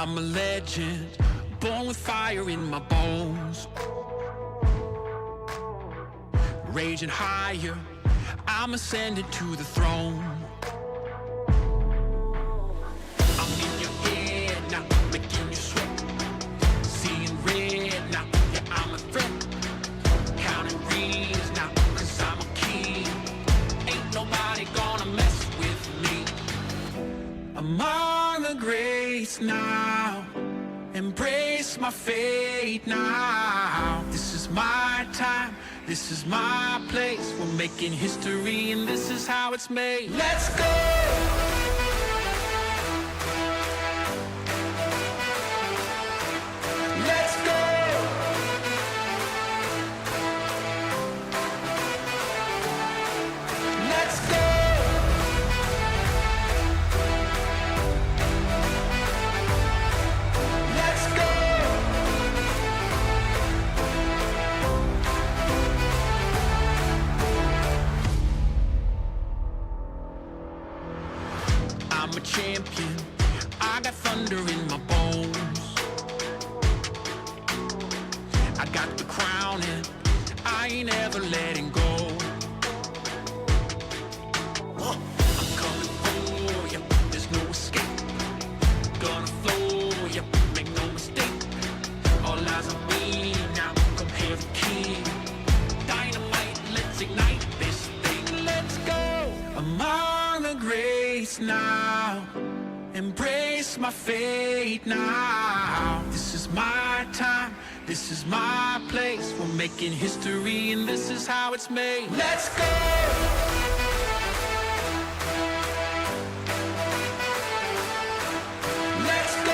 I'm a legend, born with fire in my bones. Raging higher, I'm ascending to the throne. I'm in your head now, making you sweat. Seeing red now, yeah, I'm a threat. Counting rings now, cause I'm a king. Ain't nobody gonna mess with me. Among the greats now, embrace my fate now. This is my time, this is my place. We're making history and this is how it's made. Let's go! Let's go! Let's go! Let's go! I'm a champion, I got thunder in my bones. I got the crown and I ain't ever letting go. I'm coming for you, there's no escape. Gonna flow, you make no mistake. All eyes on me now, come here the king. Dynamite, let's ignite this thing, let's go. Among the greats now, embrace my fate now. This is my time, this is my place. We're making history and this is how it's made. Let's go! Let's go!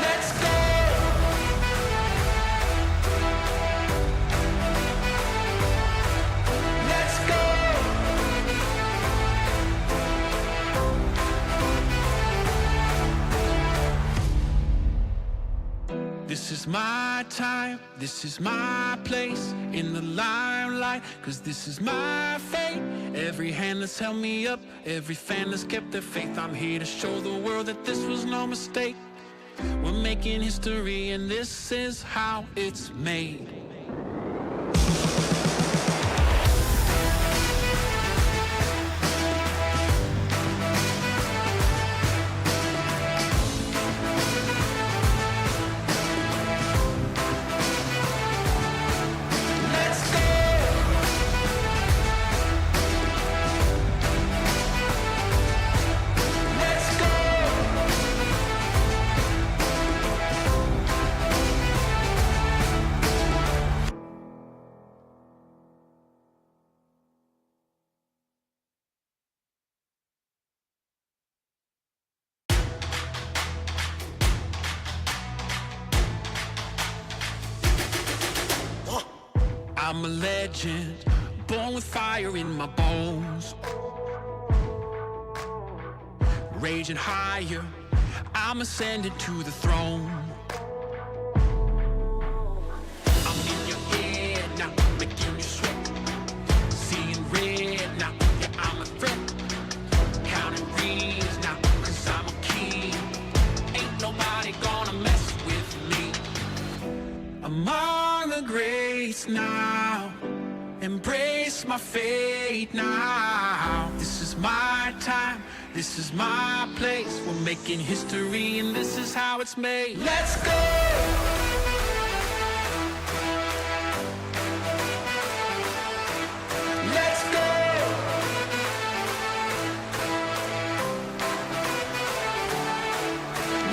Let's go! Let's go! This is my time, this is my place in the limelight, cause this is my fate. Every hand that's held me up, every fan that's kept their faith. I'm here to show the world that this was no mistake. We're making history and this is how it's made. Let's go! Let's go! I'm a legend, born with fire in my bones. Raging higher, I'm ascending to the throne. I'm in your head now, making you sweat. Seeing red now, yeah, I'm a threat. Counting rings now, cause I'm a king. Ain't nobody gonna mess with me. Among the greats now, embrace my fate now. This is my time, this is my place. We're making history and this is how it's made. Let's go! Let's go!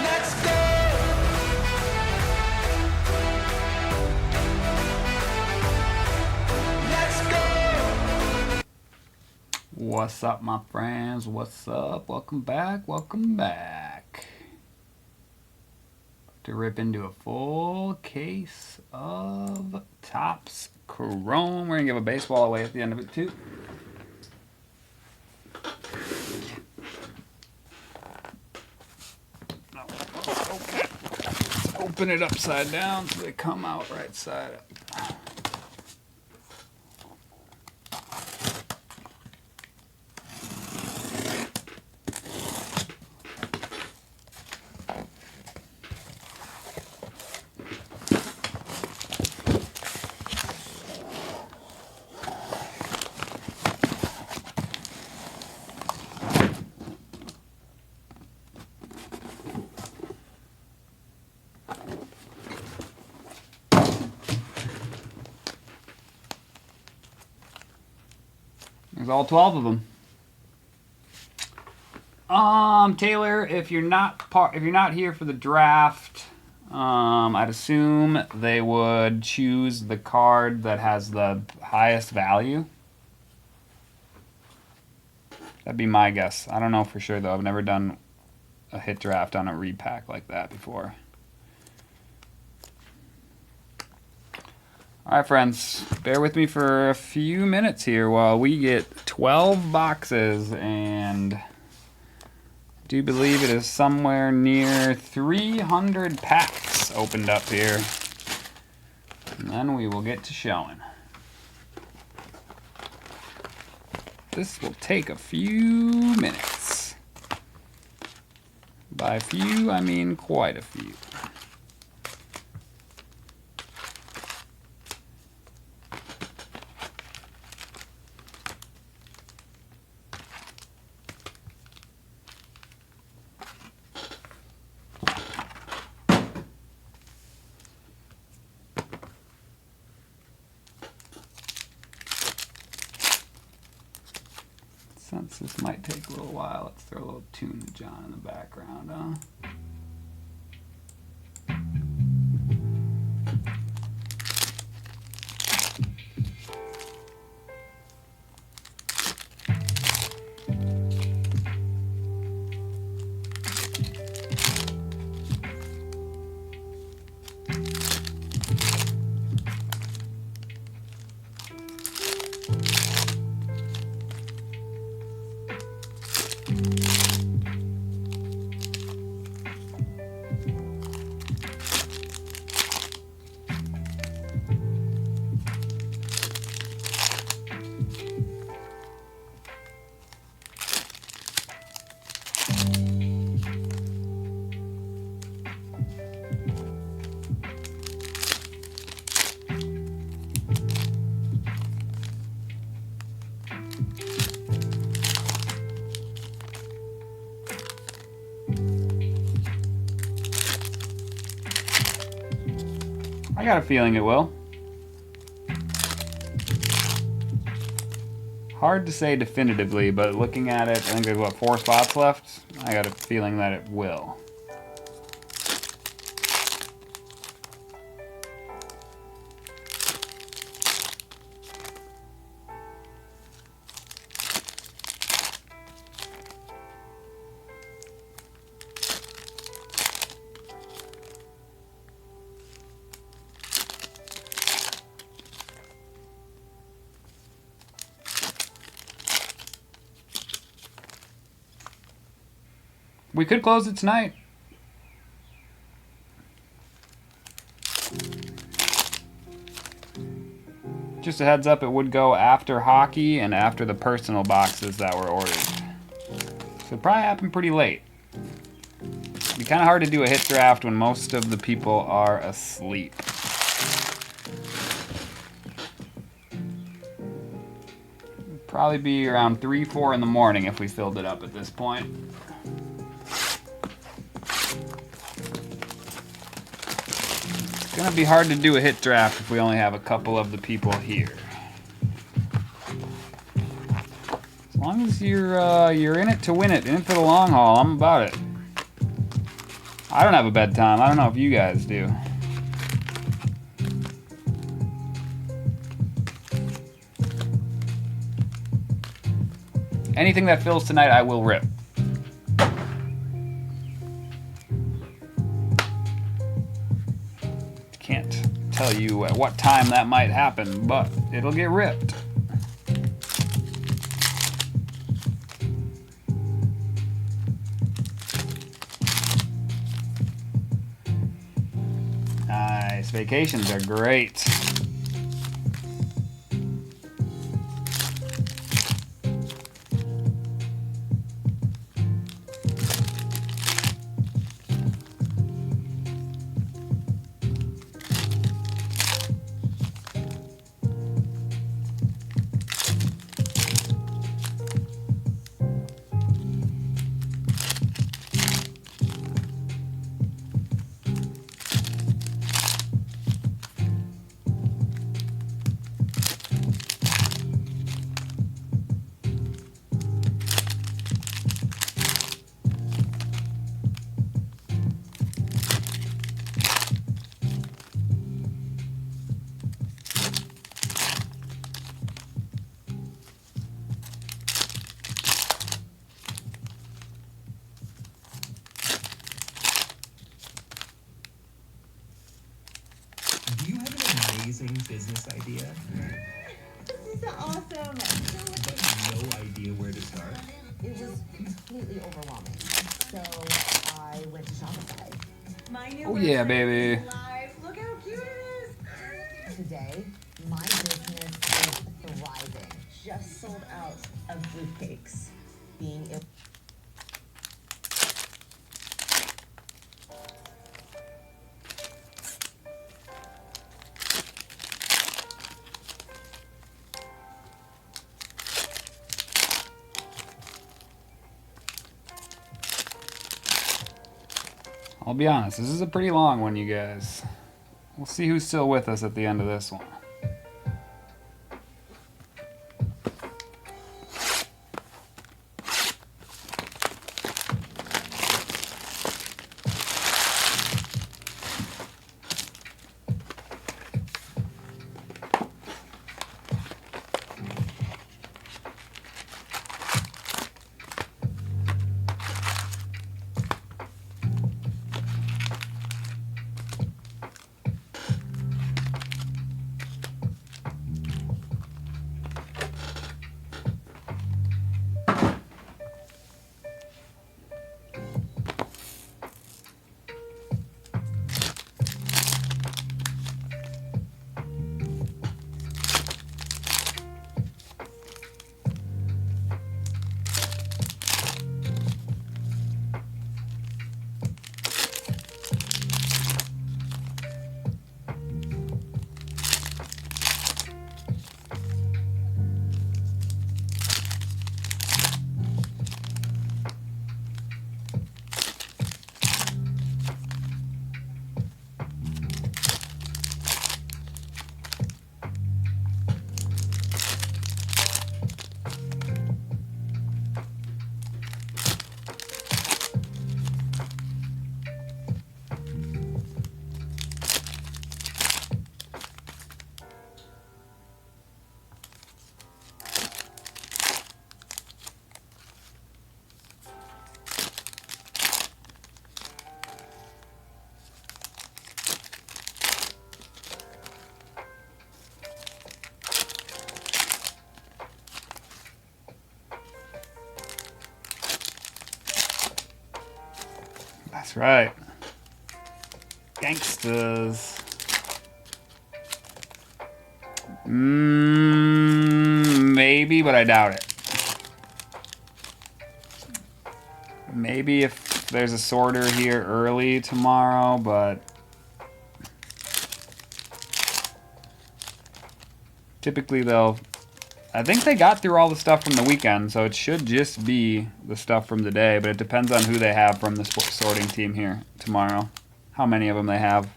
Let's go! Let's go! What's up, my friends? What's up? Welcome back. Welcome back. To rip into a full case of Topps Chrome. We're going to give a baseball away at the end of it, too. Let's open it upside down so they come out right side up. There's all 12 of them. Taylor, if you're not here for the draft, I'd assume they would choose the card that has the highest value. That'd be my guess. I don't know for sure though. I've never done a hit draft on a repack like that before. Alright friends, bear with me for a few minutes here while we get 12 boxes, and I do believe it is somewhere near 300 packs opened up here. And then we will get to showing. This will take a few minutes. By few, I mean quite a few. Since this might take a little while, let's throw a little Tune to John in the background, huh? I got a feeling it will. Hard to say definitively, but looking at it, I think there's what, 4 spots left? I got a feeling that it will. We could close it tonight. Just a heads up, it would go after hockey and after the personal boxes that were ordered. So it'd probably happen pretty late. It'd be kind of hard to do a hit draft when most of the people are asleep. It'd probably be around 3, 4 in the morning if we filled it up at this point. It's gonna be hard to do a hit draft if we only have a couple of the people here. As long as you're in it to win it, in it for the long haul, I'm about it. I don't have a bedtime. I don't know if you guys do. Anything that fills tonight, I will rip. Can't tell you at what time that might happen, but it'll get ripped. Nice. Vacations are great. Yeah, baby. Live. Look how cute it is. Today, my business is thriving. Just sold out of fruitcakes. Being ill. I'll be honest, this is a pretty long one, you guys. We'll see who's still with us at the end of this one. That's right. Gangsters. Maybe, but I doubt it. Maybe if there's a sorter here early tomorrow, but typically they'll... I think they got through all the stuff from the weekend, so it should just be the stuff from the day, but it depends on who they have from the sorting team here tomorrow. How many of them they have.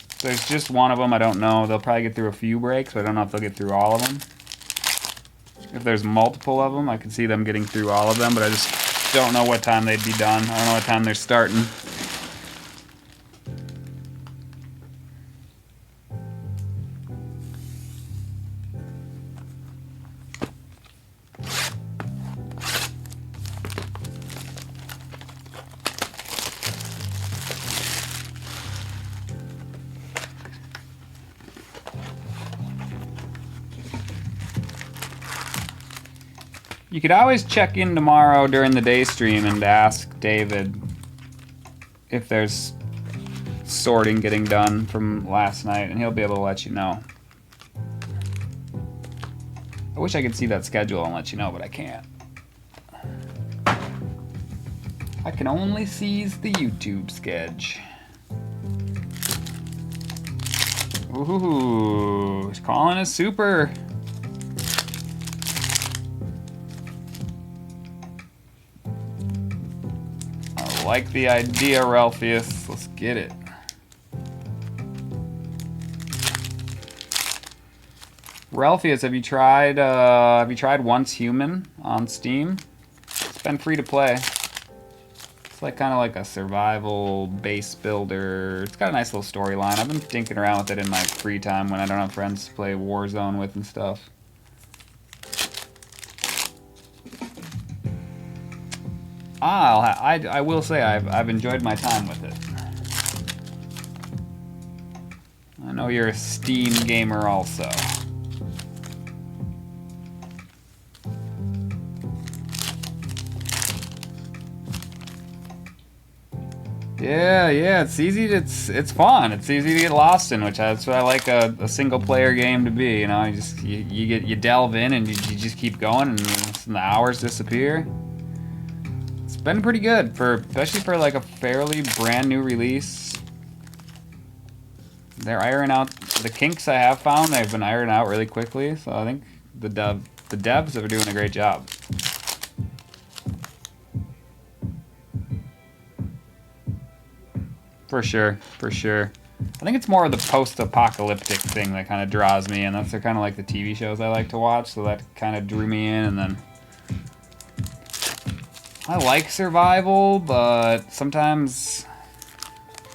If there's just one of them, I don't know. They'll probably get through a few breaks, but I don't know if they'll get through all of them. If there's multiple of them, I can see them getting through all of them, but I just don't know what time they'd be done. I don't know what time they're starting. You could always check in tomorrow during the day stream and ask David if there's sorting getting done from last night, and he'll be able to let you know. I wish I could see that schedule and let you know, but I can't. I can only seize the YouTube sketch. Ooh, he's calling a super. I like the idea, Ralpheus. Let's get it. Ralpheus, have you tried Once Human on Steam? It's been free to play. It's like kind of like a survival base builder. It's got a nice little storyline. I've been tinking around with it in my free time when I don't have friends to play Warzone with and stuff. I will say I've enjoyed my time with it. I know you're a Steam gamer also. Yeah, it's easy. It's fun. It's easy to get lost in, which that's what I like a single player game to be. You know, you delve in and you just keep going, and the hours disappear. It's been pretty good especially for like a fairly brand new release. They're ironing out the kinks I have found. They've been ironed out really quickly, so I think the devs are doing a great job. For sure. I think it's more of the post-apocalyptic thing that kind of draws me in. That's kind of like the TV shows I like to watch, so that kind of drew me in. And then I like survival, but sometimes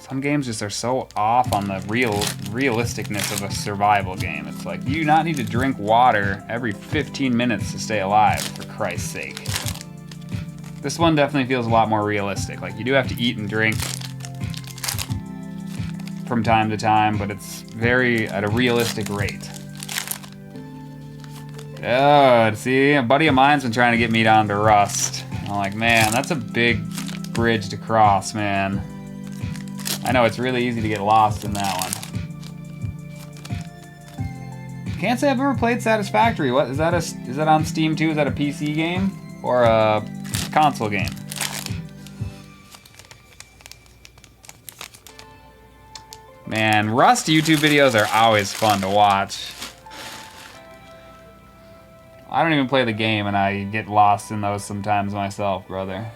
some games just are so off on the realisticness of a survival game. It's like, you do not need to drink water every 15 minutes to stay alive, for Christ's sake. This one definitely feels a lot more realistic. Like, you do have to eat and drink from time to time, but it's at a realistic rate. Oh, see, a buddy of mine's been trying to get me down to Rust. I'm like, man, that's a big bridge to cross, man. I know it's really easy to get lost in that one. Can't say I've ever played Satisfactory. What is that? Is that on Steam too? Is that a PC game or a console game? Man, Rust YouTube videos are always fun to watch. I don't even play the game, and I get lost in those sometimes myself, brother.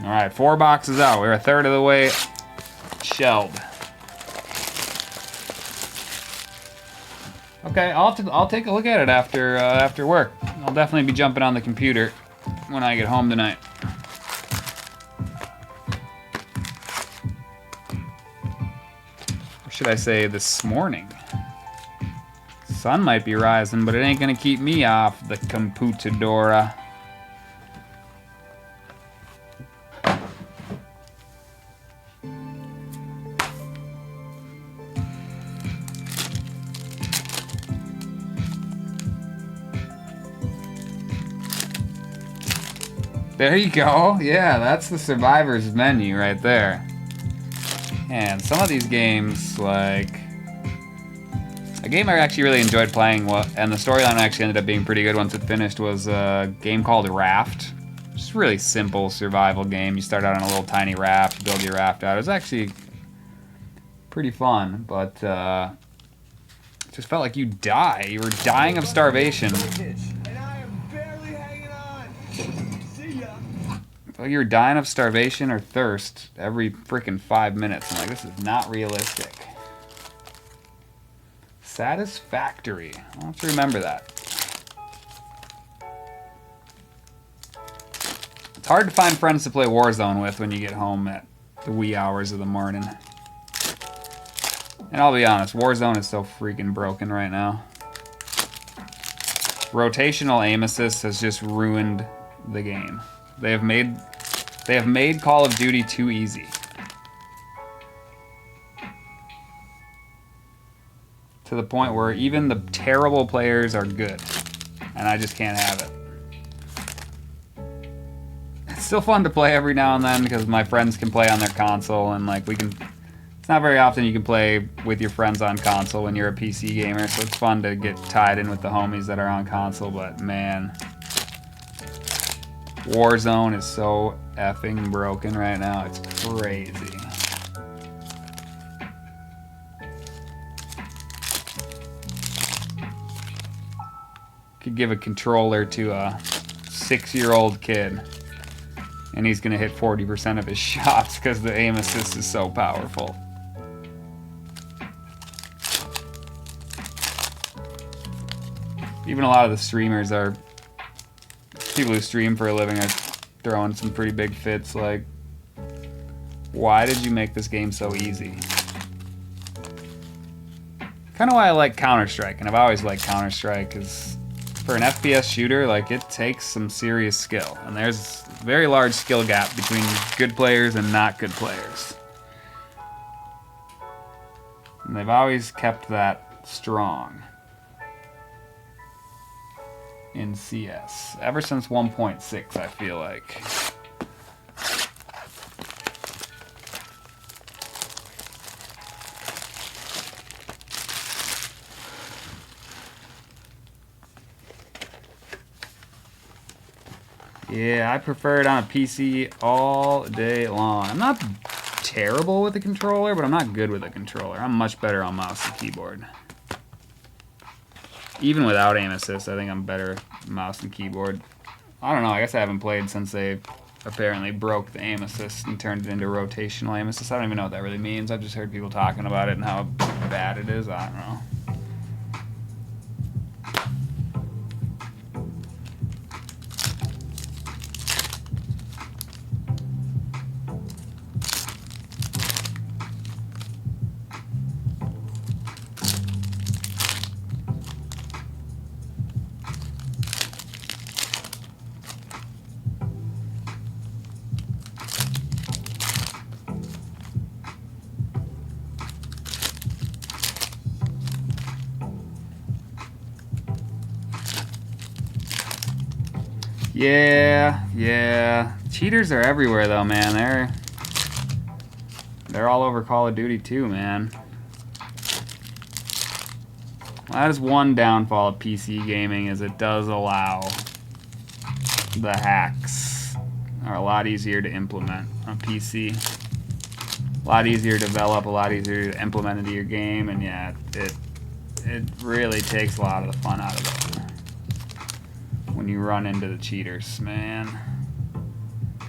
Alright, 4 boxes out. We're a third of the way shelled. Okay, I'll take a look at it after work. I'll definitely be jumping on the computer when I get home tonight. Or should I say this morning? Sun might be rising, but it ain't gonna keep me off the computadora. There you go. Yeah, that's the Survivor's menu right there. And some of these games, like... A game I actually really enjoyed playing, and the storyline actually ended up being pretty good once it finished, was a game called Raft. Just a really simple survival game. You start out on a little tiny raft, build your raft out. It was actually pretty fun, but it just felt like you die. You were dying of starvation. And I am barely hanging on. See ya. Well, you're dying of starvation or thirst every freaking 5 minutes. I'm like, this is not realistic. Satisfactory. I'll have to remember that. It's hard to find friends to play Warzone with when you get home at the wee hours of the morning. And I'll be honest, Warzone is so freaking broken right now. Rotational aim assist has just ruined the game. They have made Call of Duty too easy. To the point where even the terrible players are good. And I just can't have it. It's still fun to play every now and then because my friends can play on their console, and like it's not very often you can play with your friends on console when you're a PC gamer, so it's fun to get tied in with the homies that are on console, but man, Warzone is so effing broken right now, it's crazy. Could give a controller to a 6-year-old kid and he's gonna hit 40% of his shots because the aim assist is so powerful. Even a lot of the streamers are, people who stream for a living are throwing some pretty big fits like, why did you make this game so easy? Kind of why I like Counter-Strike, and I've always liked Counter-Strike, because for an FPS shooter, like, it takes some serious skill, and there's a very large skill gap between good players and not good players. And they've always kept that strong in CS, ever since 1.6, I feel like. Yeah, I prefer it on a PC all day long. I'm not terrible with the controller, but I'm not good with the controller. I'm much better on mouse and keyboard. Even without aim assist, I think I'm better mouse and keyboard. I don't know, I guess I haven't played since they apparently broke the aim assist and turned it into rotational aim assist. I don't even know what that really means. I've just heard people talking about it and how bad it is. I don't know. Yeah. Cheaters are everywhere though, man. They're all over Call of Duty too, man. Well, that is one downfall of PC gaming, is it does allow the hacks are a lot easier to implement on PC. A lot easier to develop, a lot easier to implement into your game, and yeah, it really takes a lot of the fun out of it when you run into the cheaters, man.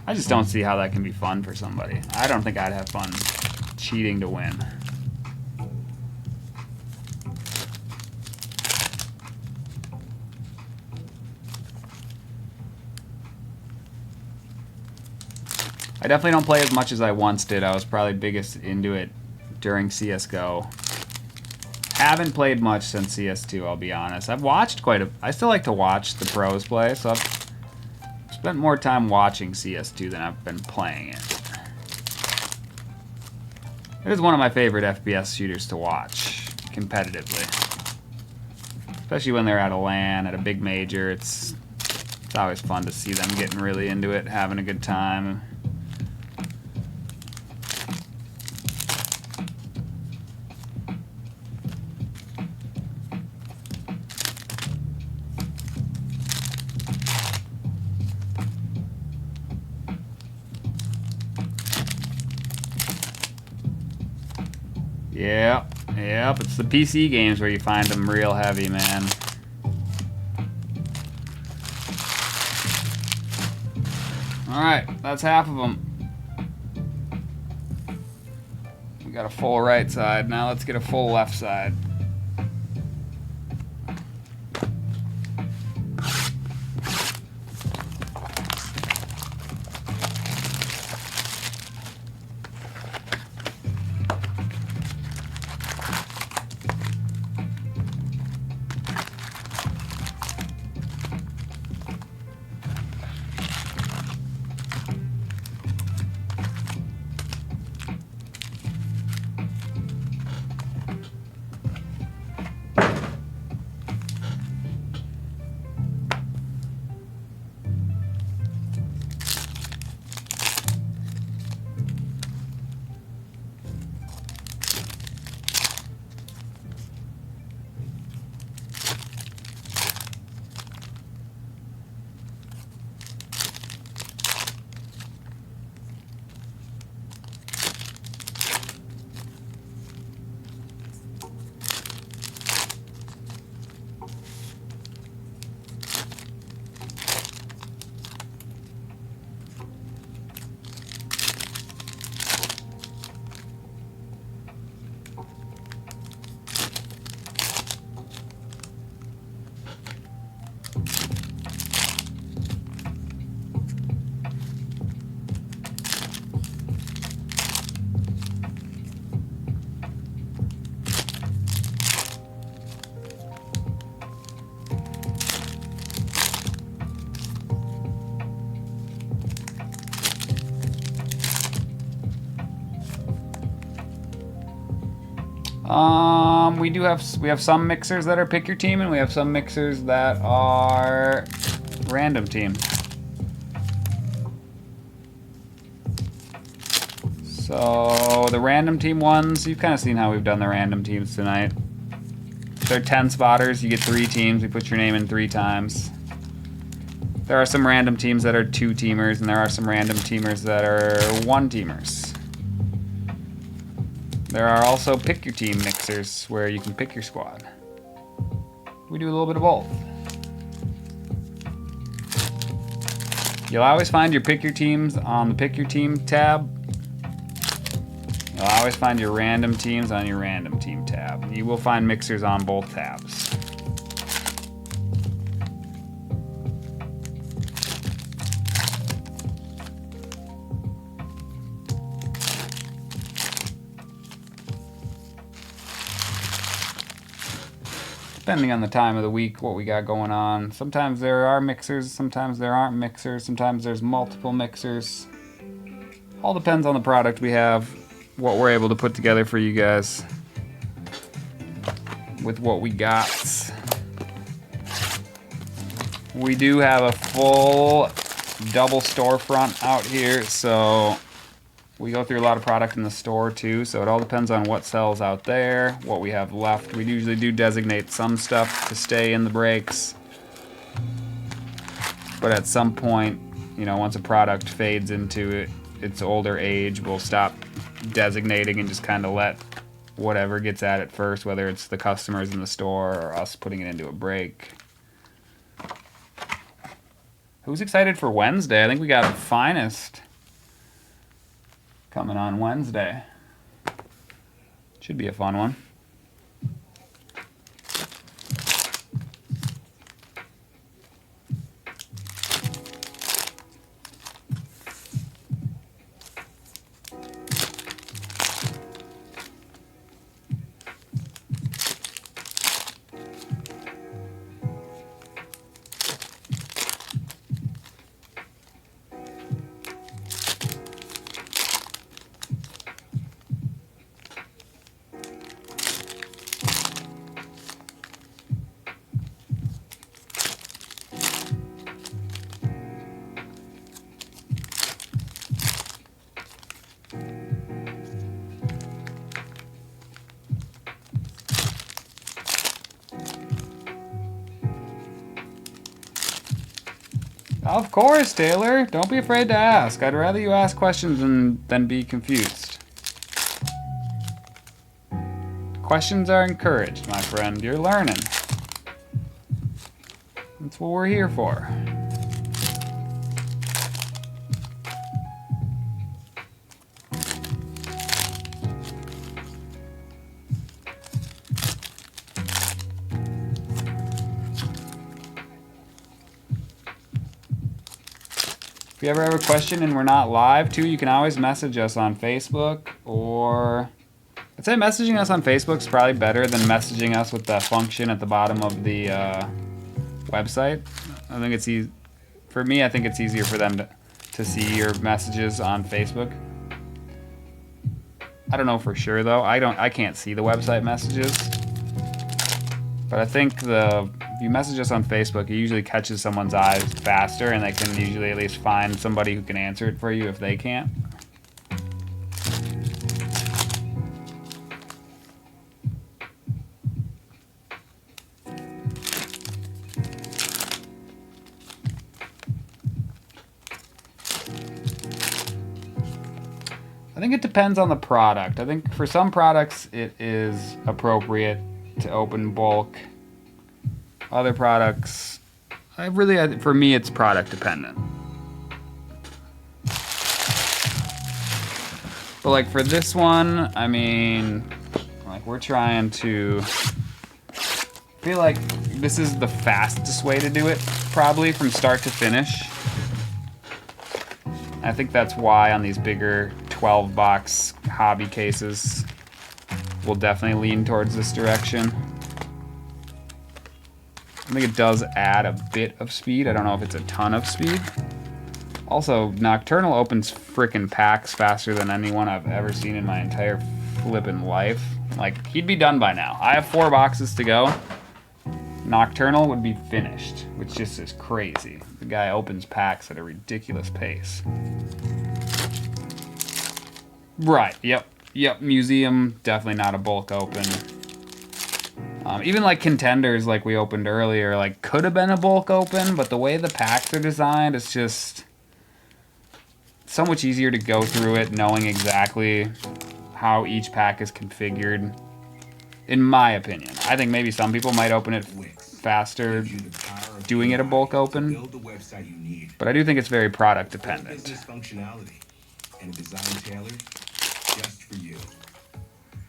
I just don't see how that can be fun for somebody. I don't think I'd have fun cheating to win. I definitely don't play as much as I once did. I was probably biggest into it during CSGO. Haven't played much since CS2, I'll be honest. I've watched I still like to watch the pros play, so I've spent more time watching CS2 than I've been playing it. It is one of my favorite FPS shooters to watch, competitively. Especially when they're at a LAN, at a big major. It's always fun to see them getting really into it, having a good time. Yep, it's the PC games where you find them real heavy, man. Alright, that's half of them. We got a full right side, now let's get a full left side. We have some mixers that are pick your team, and we have some mixers that are random team. So the random team ones, you've kind of seen how we've done the random teams tonight. They're 10 spotters, you get 3 teams, we put your name in 3 times. There are some random teams that are 2-teamers, and there are some random teamers that are 1-teamers. There are also pick your team mixers where you can pick your squad. We do a little bit of both. You'll always find your pick your teams on the pick your team tab. You'll always find your random teams on your random team tab. You will find mixers on both tabs. Depending on the time of the week, what we got going on. Sometimes there are mixers, sometimes there aren't mixers, sometimes there's multiple mixers. All depends on the product we have, what we're able to put together for you guys with what we got. We do have a full double storefront out here, so we go through a lot of product in the store too, so it all depends on what sells out there, what we have left. We usually do designate some stuff to stay in the breaks, but at some point, you know, once a product fades into its older age, we'll stop designating and just kind of let whatever gets at it first, whether it's the customers in the store or us putting it into a break. Who's excited for Wednesday? I think we got the Finest coming on Wednesday. Should be a fun one. Of course, Taylor. Don't be afraid to ask. I'd rather you ask questions than be confused. Questions are encouraged, my friend. You're learning. That's what we're here for. If you ever have a question and we're not live too, you can always message us on Facebook, or I'd say messaging us on Facebook is probably better than messaging us with the function at the bottom of the website. I think it's easy. For me, I think it's easier for them to see your messages on Facebook. I don't know for sure though. I can't see the website messages. But I think if you message us on Facebook, it usually catches someone's eyes faster, and they can usually at least find somebody who can answer it for you if they can't. I think it depends on the product. I think for some products it is appropriate to open bulk. Other products, for me, it's product dependent. But like for this one, I mean, like we're trying to feel like this is the fastest way to do it, probably from start to finish. I think that's why on these bigger 12-box hobby cases, we'll definitely lean towards this direction. I think it does add a bit of speed. I don't know if it's a ton of speed. Also, Nocturnal opens frickin' packs faster than anyone I've ever seen in my entire flippin' life. Like, he'd be done by now. I have 4 boxes to go. Nocturnal would be finished, which just is crazy. The guy opens packs at a ridiculous pace. Right, yep, museum, definitely not a bulk open. Even like contenders like we opened earlier, like could have been a bulk open, but the way the packs are designed, it's just so much easier to go through it knowing exactly how each pack is configured, in my opinion. I think maybe some people might open it faster doing it a bulk open, but I do think it's very product dependent. Functionality and design tailored just for you.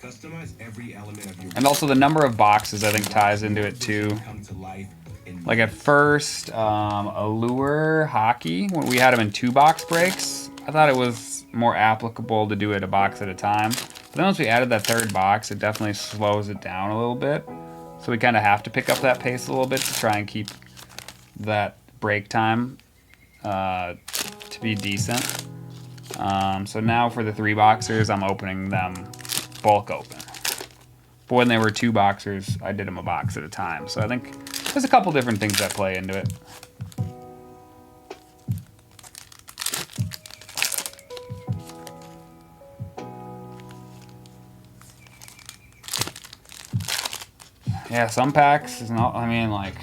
Customize every element of your And also the number of boxes I think ties into it too. come to life in Like at first, Allure Hockey, when we had them in 2-box breaks, I thought it was more applicable to do it a box at a time. But then once we added that 3rd box, it definitely slows it down a little bit. So we kind of have to pick up that pace a little bit to try and keep that break time to be decent. So now for the 3-boxers, I'm opening them bulk open. But when they were 2-boxers, I did them a box at a time. So I think there's a couple different things that play into it. Yeah, some packs is not, I mean, like,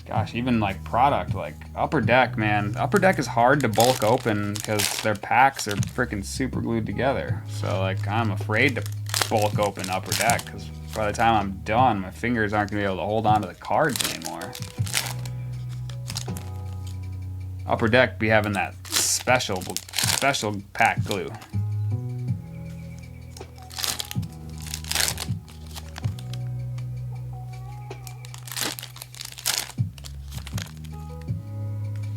gosh, even like product, like Upper Deck, man. Upper Deck is hard to bulk open because their packs are freaking super glued together. So, like, I'm afraid to bulk open Upper Deck because by the time I'm done, my fingers aren't going to be able to hold on to the cards anymore. Upper Deck be having that special pack glue.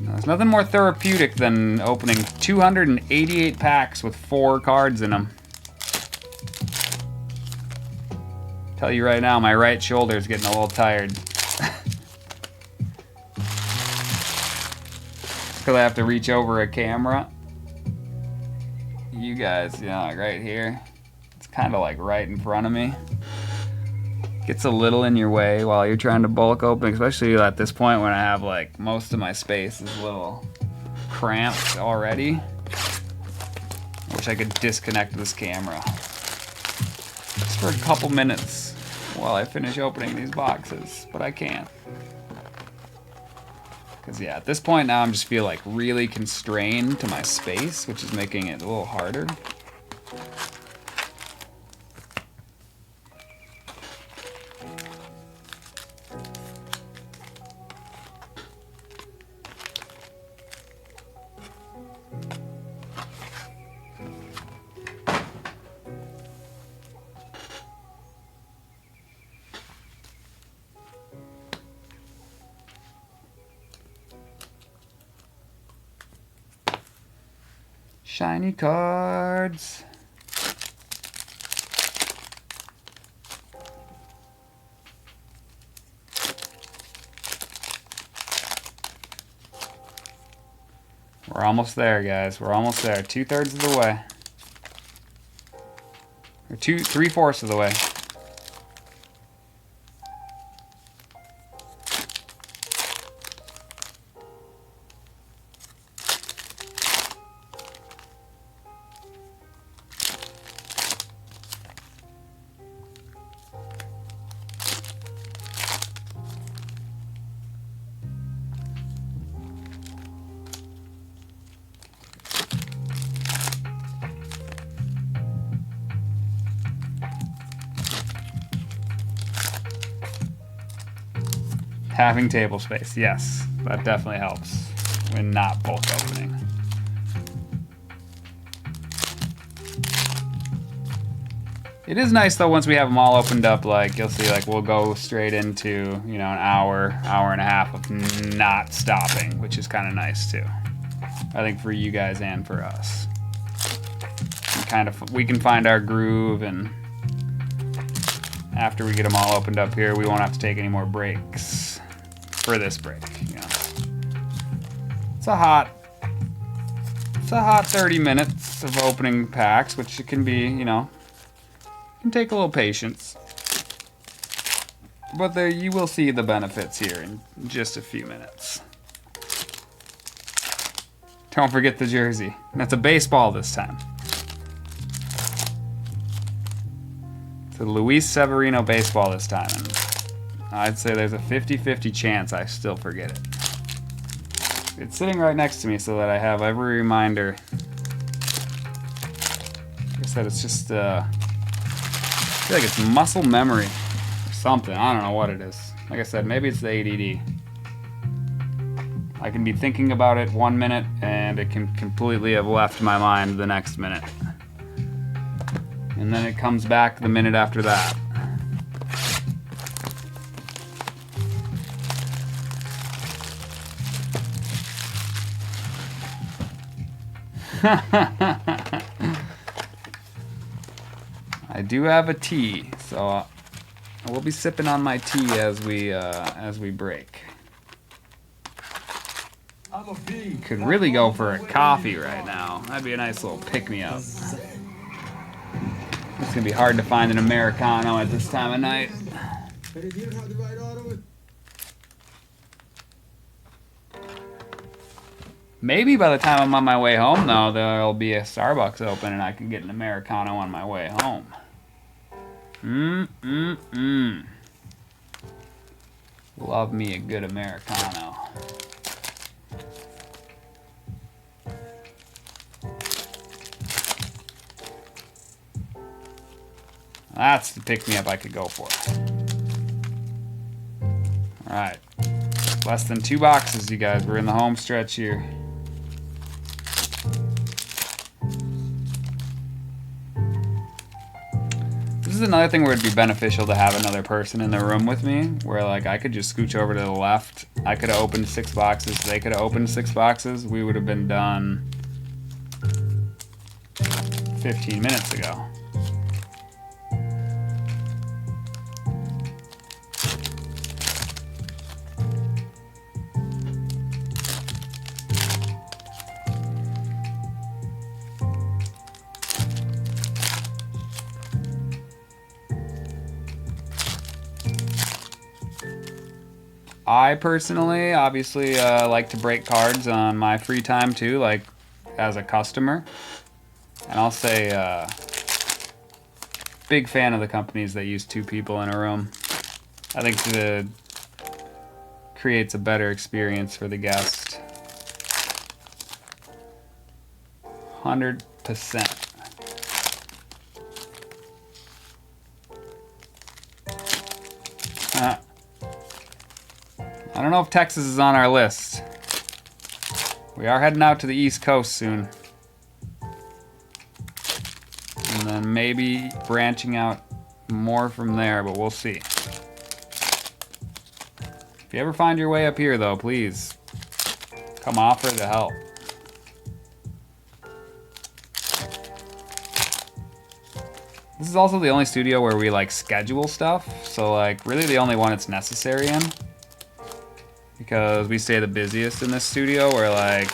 There's nothing more therapeutic than opening 288 packs with 4 cards in them. Tell you right now, my right shoulder is getting a little tired. Because I have to reach over a camera. You guys, you know, like right here. It's kind of like right in front of me. Gets a little in your way while you're trying to bulk open, especially at this point when I have like most of my space is a little cramped already. I wish I could disconnect this camera just for a couple minutes while I finish opening these boxes, but I can't. Because yeah, at this point now I'm just feel like really constrained to my space, which is making it a little harder. Shiny cards. We're almost there, guys. We're almost there. 2/3 of the way. Or 3/4 of the way. Having table space, yes, that definitely helps when not bulk opening. It is nice though once we have them all opened up, like you'll see, like we'll go straight into, you know, an hour and a half of not stopping, which is kind of nice too. I think for you guys and for us, we can find our groove, and after we get them all opened up here, we won't have to take any more breaks. For this break, you know. It's a hot 30 minutes of opening packs, which it can be, you know, can take a little patience. But there, you will see the benefits here in just a few minutes. Don't forget the jersey. That's a baseball this time. It's a Luis Severino baseball this time, and I'd say there's a 50-50 chance I still forget it. It's sitting right next to me so that I have every reminder. Like I said, it's just, I feel like it's muscle memory or something. I don't know what it is. Like I said, maybe it's the ADD. I can be thinking about it 1 minute and it can completely have left my mind the next minute. And then it comes back the minute after that. I do have a tea, so I will be sipping on my tea as we break. I'm a bee. Could really go for a coffee right now. That'd be a nice little pick-me-up. It's gonna be hard to find an Americano at this time of night. And if you don't have the right auto, Maybe by the time I'm on my way home, though, there'll be a Starbucks open and I can get an Americano on my way home. Love me a good Americano. That's the pick-me-up I could go for. Alright. Less than 2 boxes, you guys. We're in the home stretch here. This is another thing where it'd be beneficial to have another person in the room with me, where like I could just scooch over to the left. I could have opened 6 boxes. They could have opened 6 boxes. We would have been done 15 minutes ago. I personally, obviously, like to break cards on my free time too, like as a customer. And I'll say, big fan of the companies that use 2 people in a room. I think it creates a better experience for the guest. 100%. I don't know if Texas is on our list. We are heading out to the East Coast soon. And then maybe branching out more from there, but we'll see. If you ever find your way up here, though, please come offer to help. This is also the only studio where we like schedule stuff, so like really the only one it's necessary in. Because we stay the busiest in this studio, where like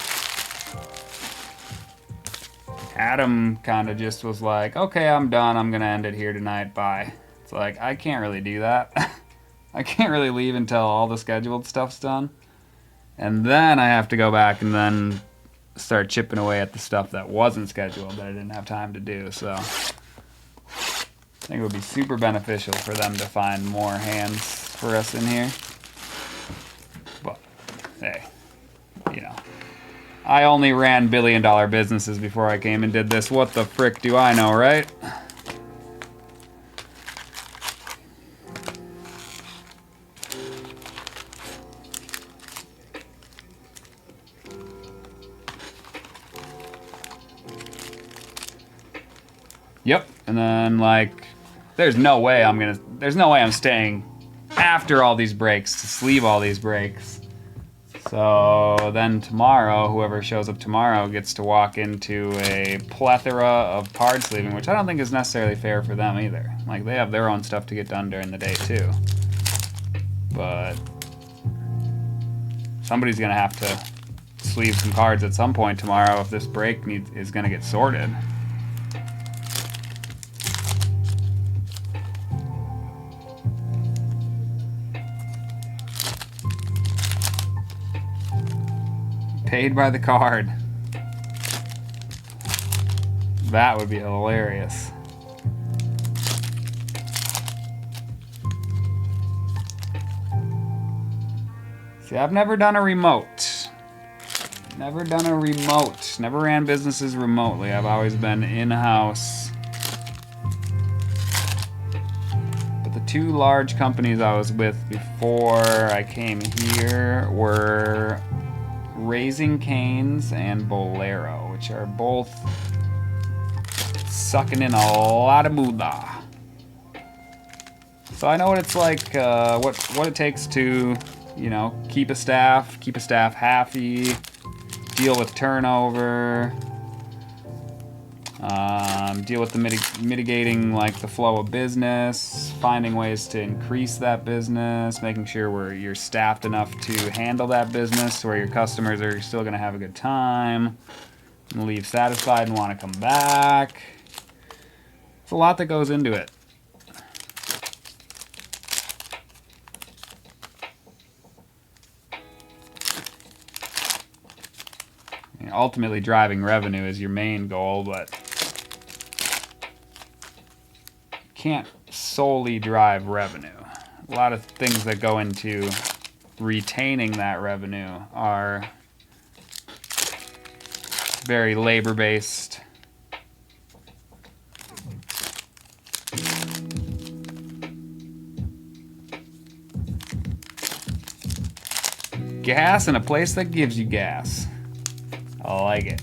Adam kind of just was like, okay, I'm done, I'm gonna end it here tonight, bye. It's like, I can't really do that. I can't really leave until all the scheduled stuff's done. And then I have to go back and then start chipping away at the stuff that wasn't scheduled that I didn't have time to do, so I think it would be super beneficial for them to find more hands for us in here. But, hey, you know, I only ran billion-dollar businesses before I came and did this. What the frick do I know, right? Yep, and then, like, there's no way I'm staying after all these breaks to sleeve all these breaks. So then tomorrow, whoever shows up tomorrow gets to walk into a plethora of card sleeving, which I don't think is necessarily fair for them either. Like, they have their own stuff to get done during the day too. But somebody's gonna have to sleeve some cards at some point tomorrow if this break is gonna get sorted. Paid by the card. That would be hilarious. See, I've never done a remote. Never done a remote. Never ran businesses remotely. I've always been in-house. But the two large companies I was with before I came here were Raising Cane's and Bolero, which are both sucking in a lot of moolah. So I know what it's like, what it takes to, you know, keep a staff happy, deal with turnover, deal with the mitigating like the flow of business, finding ways to increase that business, making sure you're staffed enough to handle that business where your customers are still going to have a good time and leave satisfied and want to come back. It's a lot that goes into it. Ultimately, driving revenue is your main goal, but you can't solely drive revenue. A lot of things that go into retaining that revenue are very labor-based. Gas in a place that gives you gas. I like it.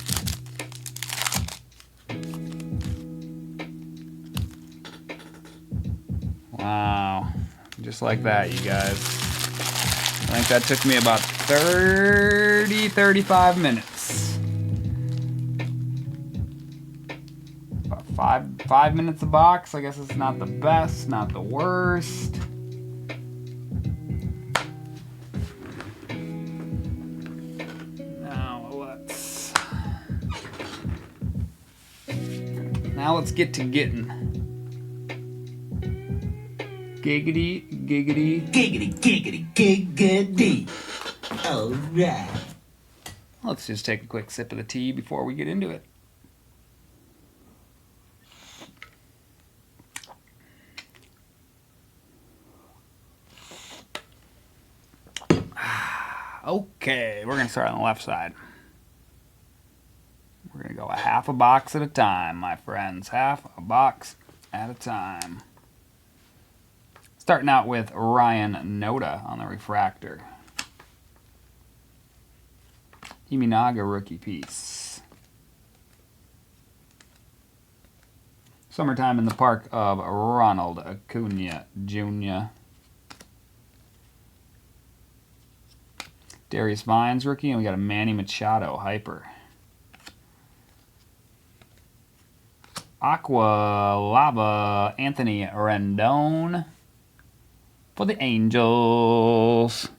Wow. Just like that, you guys. I think that took me about 35 minutes. About five minutes a box. I guess it's not the best, not the worst. Now let's get to getting. Giggity, giggity. Giggity, giggity, giggity. All right. Let's just take a quick sip of the tea before we get into it. Okay, we're going to start on the left side. We're going to go a half a box at a time, my friends. Half a box at a time. Starting out with Ryan Noda on the refractor. Iminaga rookie piece. Summertime in the Park of Ronald Acuna Jr. Darius Vines rookie, and we got a Manny Machado hyper. Aqua Lava Anthony Rendon for the Angels.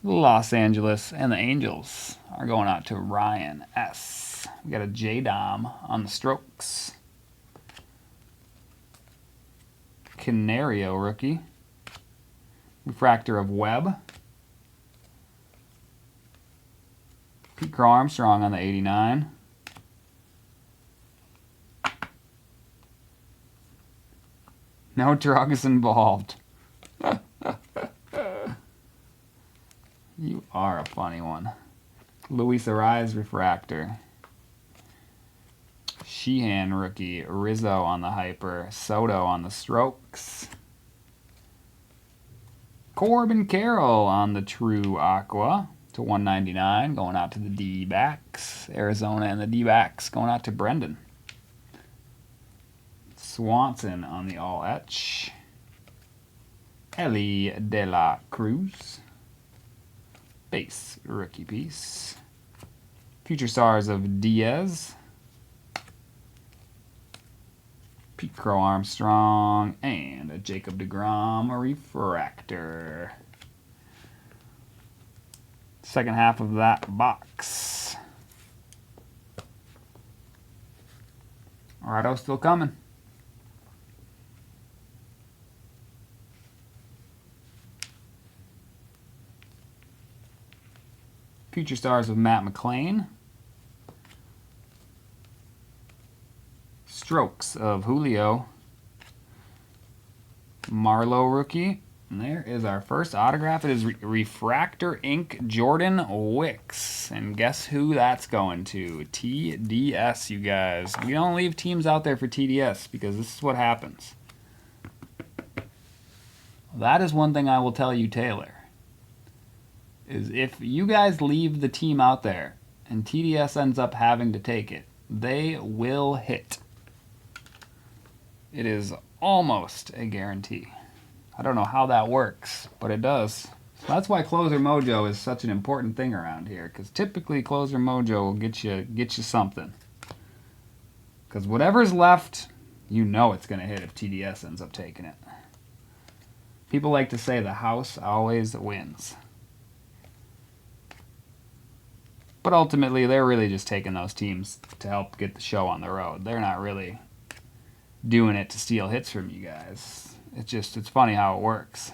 Los Angeles and the Angels are going out to Ryan S. We got a J-Dom on the Strokes. Canario rookie. Refractor of Webb. Pete Crow Armstrong on the 89. No drugs involved. You are a funny one. Luis Ariz refractor. Sheehan rookie. Rizzo on the hyper. Soto on the Strokes. Corbin Carroll on the True Aqua to 199, going out to the D-backs. Arizona and the D-backs going out to Brendan. Swanson on the All Etch. Ellie De La Cruz. Base rookie piece. Future stars of Diaz. Pete Crow Armstrong, and a Jacob deGrom refractor. Second half of that box. Righto, still coming. Future stars of Matt McLean. Strokes of Julio. Marlowe rookie. And there is our first autograph. It is Refractor Ink Jordan Wicks. And guess who that's going to? TDS, you guys. We don't leave teams out there for TDS because this is what happens. That is one thing I will tell you, Taylor. Is if you guys leave the team out there and TDS ends up having to take it, they will hit. It is almost a guarantee. I don't know how that works, but it does. So that's why Closer Mojo is such an important thing around here, because typically Closer Mojo will get you something. Because whatever's left, you know it's going to hit if TDS ends up taking it. People like to say the house always wins. But ultimately, they're really just taking those teams to help get the show on the road. They're not really doing it to steal hits from you guys. It's funny how it works.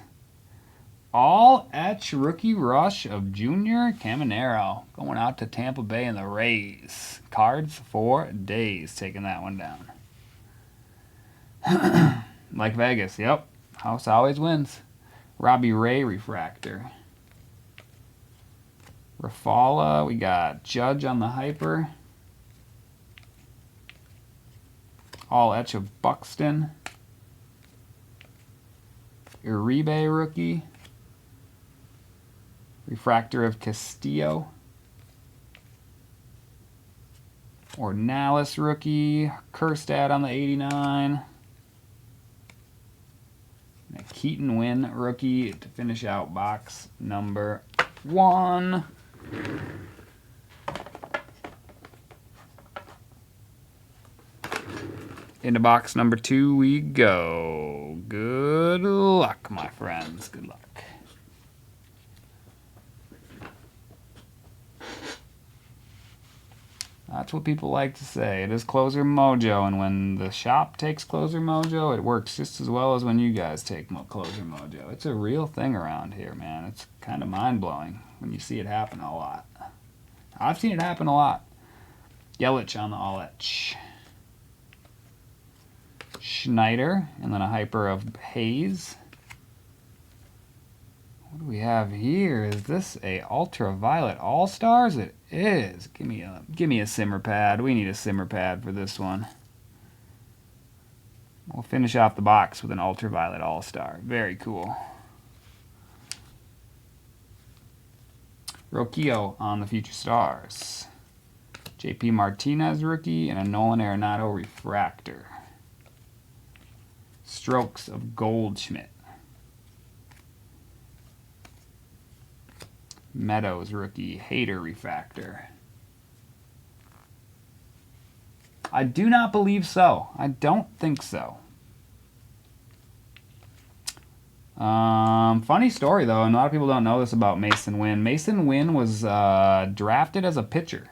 All etch rookie rush of Junior Caminero going out to Tampa Bay and the Rays. Cards for days, taking that one down. Like Vegas, yep. House always wins. Robbie Ray refractor. Rafala, we got Judge on the Hyper. All etch of Buxton. Uribe rookie. Refractor of Castillo. Ornalis rookie. Kerstad on the 89. And a Keaton Wynn rookie to finish out box number 1. Into box number 2 we go. Good luck, my friends. Good luck. That's what people like to say. It is Closer Mojo, and when the shop takes Closer Mojo, it works just as well as when you guys take Closer Mojo. It's a real thing around here, man. It's kind of mind-blowing when you see it happen a lot. I've seen it happen a lot. Yelich on the all etch. Schneider, and then a hyper of Hayes. What do we have here? Is this a Ultraviolet All-Stars? It is. Give me a simmer pad. We need a simmer pad for this one. We'll finish off the box with an Ultraviolet All-Star. Very cool. Roquillo on the Future Stars. JP Martinez rookie and a Nolan Arenado refractor. Strokes of Goldschmidt. Meadows rookie Hader refractor. I do not believe so. I don't think so. Funny story though, and a lot of people don't know this about Mason Wynn. Mason Wynn was drafted as a pitcher.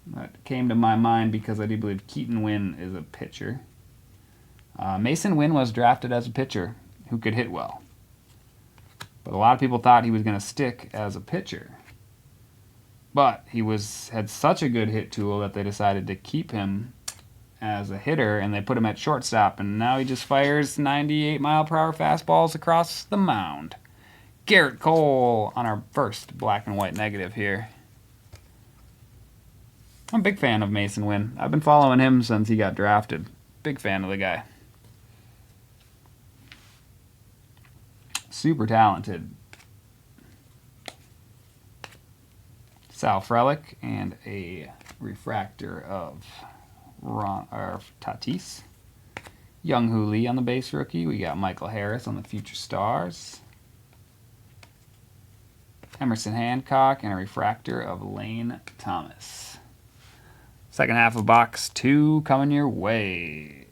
That came to my mind because I do believe Keaton Wynn is a pitcher. Mason Wynn was drafted as a pitcher who could hit well. But a lot of people thought he was going to stick as a pitcher. But he had such a good hit tool that they decided to keep him as a hitter, and they put him at shortstop, and now he just fires 98-mile-per-hour fastballs across the mound. Garrett Cole on our first black and white negative here. I'm a big fan of Mason Wynn. I've been following him since he got drafted. Big fan of the guy. Super talented. Sal Frelick and a refractor of Tatis. Young Hoo Lee on the base rookie. We got Michael Harris on the Future Stars. Emerson Hancock and a refractor of Lane Thomas. Second half of box 2 coming your way.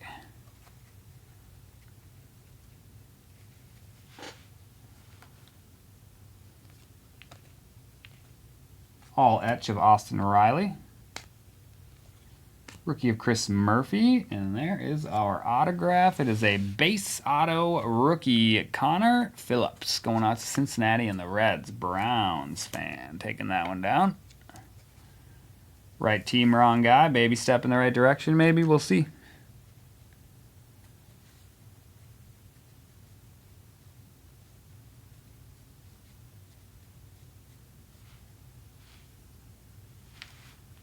All etch of Austin Riley. Rookie of Chris Murphy. And there is our autograph. It is a base auto rookie, Connor Phillips, going out to Cincinnati and the Reds. Browns fan. Taking that one down. Right team, wrong guy. Baby step in the right direction, maybe. We'll see.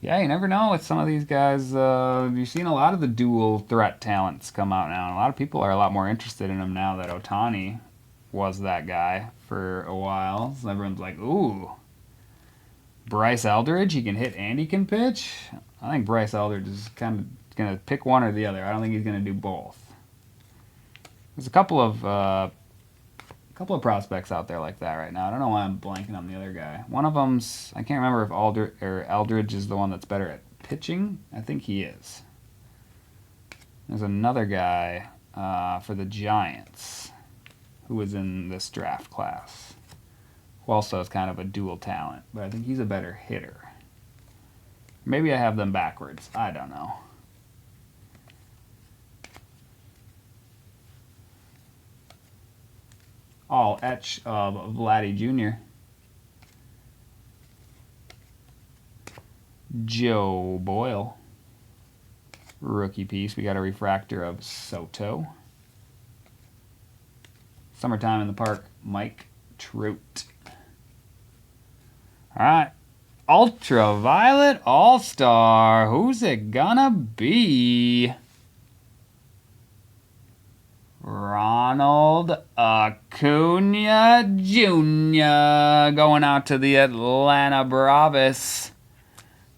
Yeah, you never know with some of these guys. You've seen a lot of the dual threat talents come out now, and a lot of people are a lot more interested in them now that Ohtani was that guy for a while. So everyone's like, ooh, Bryce Eldridge, he can hit and he can pitch? I think Bryce Eldridge is kind of going to pick one or the other. I don't think he's going to do both. There's a couple of prospects out there like that right now. I don't know why I'm blanking on the other guy. One of them's, I can't remember if Eldridge is the one that's better at pitching. I think he is. There's another guy for the Giants who was in this draft class, who also is kind of a dual talent, but I think he's a better hitter. Maybe I have them backwards. I don't know. All etch of Vladdy Jr. Joe Boyle. Rookie piece. We got a refractor of Soto. Summertime in the Park, Mike Trout. Alright. Ultraviolet All-Star. Who's it gonna be? Ronald Acuna Jr. going out to the Atlanta Braves.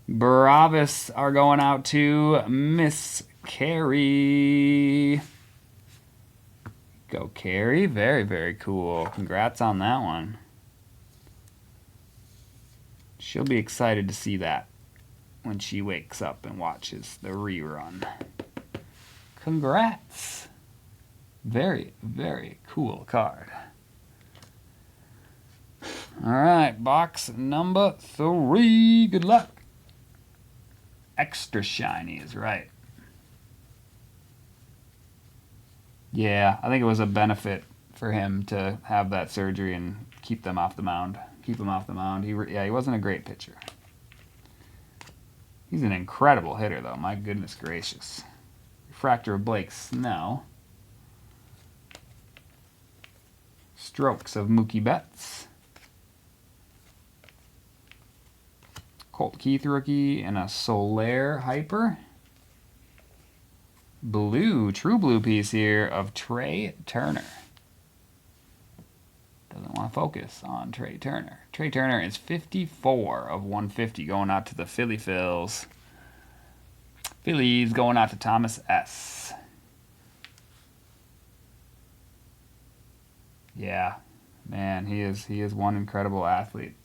Braves are going out to Miss Carey. Go Carey. Very, very cool. Congrats on that one. She'll be excited to see that when she wakes up and watches the rerun. Congrats. Very, very cool card. Alright, box number 3. Good luck. Extra shiny is right. Yeah, I think it was a benefit for him to have that surgery and keep them off the mound. Keep him off the mound. He wasn't a great pitcher. He's an incredible hitter, though. My goodness gracious. Refractor of Blake Snell. Strokes of Mookie Betts. Colt Keith rookie and a Soler Hyper. Blue, true blue piece here of Trey Turner. Doesn't want to focus on Trey Turner. Trey Turner is 54 of 150 going out to the Philly Phils. Phillies going out to Thomas S. Yeah, man, he is one incredible athlete.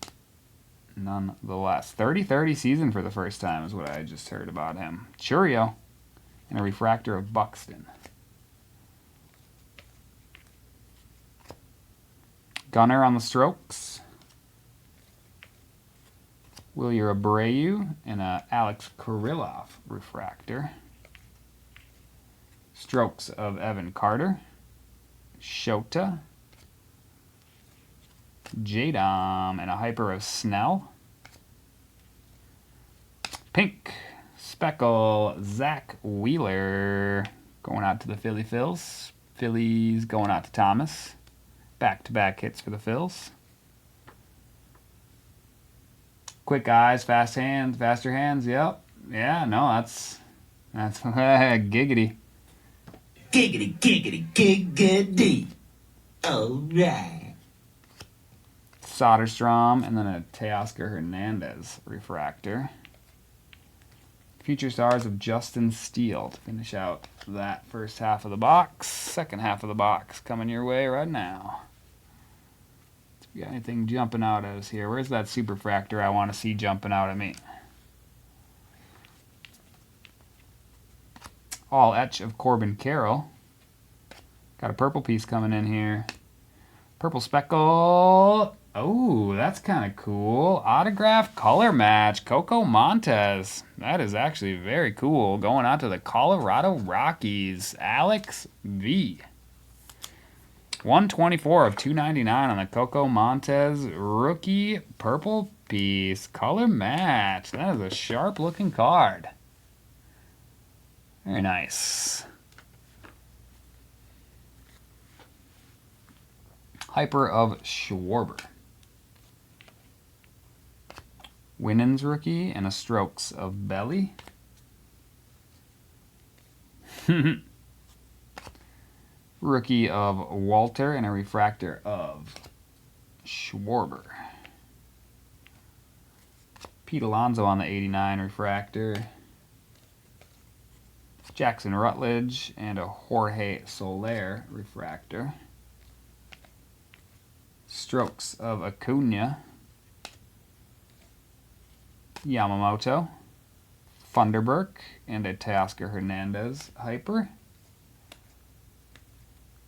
Nonetheless, 30-30 season for the first time is what I just heard about him. Churio and a refractor of Buxton. Gunner on the strokes. Wilyer Abreu and a Alex Kirilloff refractor. Strokes of Evan Carter. Shota. J-Dom and a hyper of Snell. Pink Speckle Zach Wheeler going out to the Philly Phils. Phillies going out to Thomas. Back-to-back hits for the Phils. Quick eyes, fast hands, faster hands. Yep. Yeah, no, that's giggity. Giggity, giggity, giggity. Alright. Soderstrom and then a Teoscar Hernandez refractor. Future stars of Justin Steele to finish out that first half of the box. Second half of the box coming your way right now. We got anything jumping out at us here? Where's that superfractor I want to see jumping out at me? All etch of Corbin Carroll. Got a purple piece coming in here. Purple speckle. Oh, that's kind of cool. Autograph color match. Coco Montez. That is actually very cool. Going out to the Colorado Rockies. Alex V. 124 of 299 on the Coco Montez rookie purple piece. Color match. That is a sharp looking card. Very nice. Hyper of Schwarber. Winans rookie and a Strokes of Belly. Rookie of Walter and a refractor of Schwarber. Pete Alonso on the 89 refractor. Jackson Rutledge and a Jorge Soler refractor. Strokes of Acuna. Yamamoto. Funderburk and a Teoscar Hernandez hyper.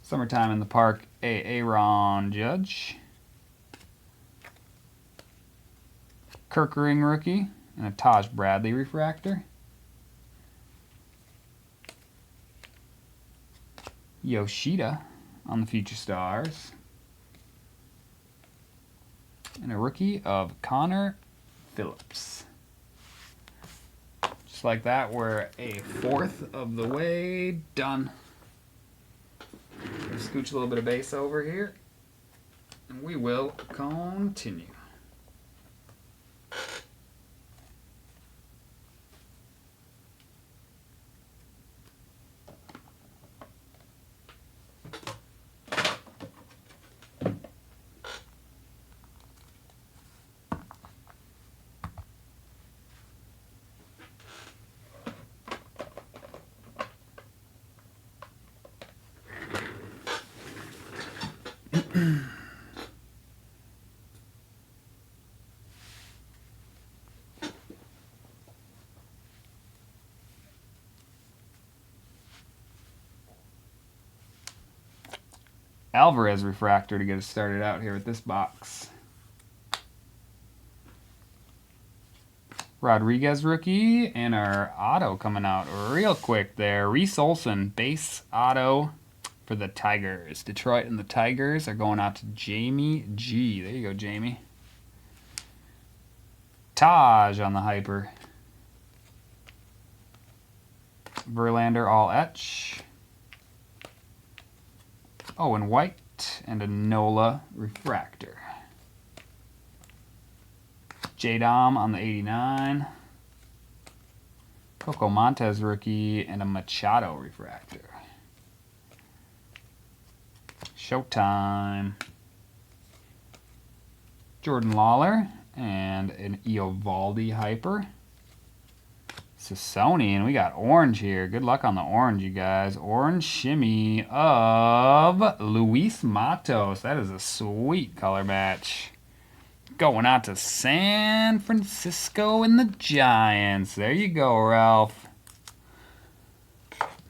Summertime in the Park, Aaron Judge. Kirkering rookie and a Taj Bradley refractor. Yoshida on the Future Stars. And a rookie of Connor Phillips. Just like that, we're a fourth of the way done. Gonna scooch a little bit of base over here, and we will continue. Alvarez refractor to get us started out here with this box. Rodriguez rookie and our auto coming out real quick there. Reese Olson base auto for the Tigers. Detroit and the Tigers are going out to Jamie G. There you go, Jamie. Taj on the hyper. Verlander all etch. Owen White and a Nola refractor. J-Dom on the 89. Coco Montez rookie and a Machado refractor. Showtime. Jordan Lawler and an Eovaldi hyper. Sassoni, and we got orange here. Good luck on the orange, you guys. Orange shimmy of Luis Matos. That is a sweet color match. Going out to San Francisco and the Giants. There you go, Ralph.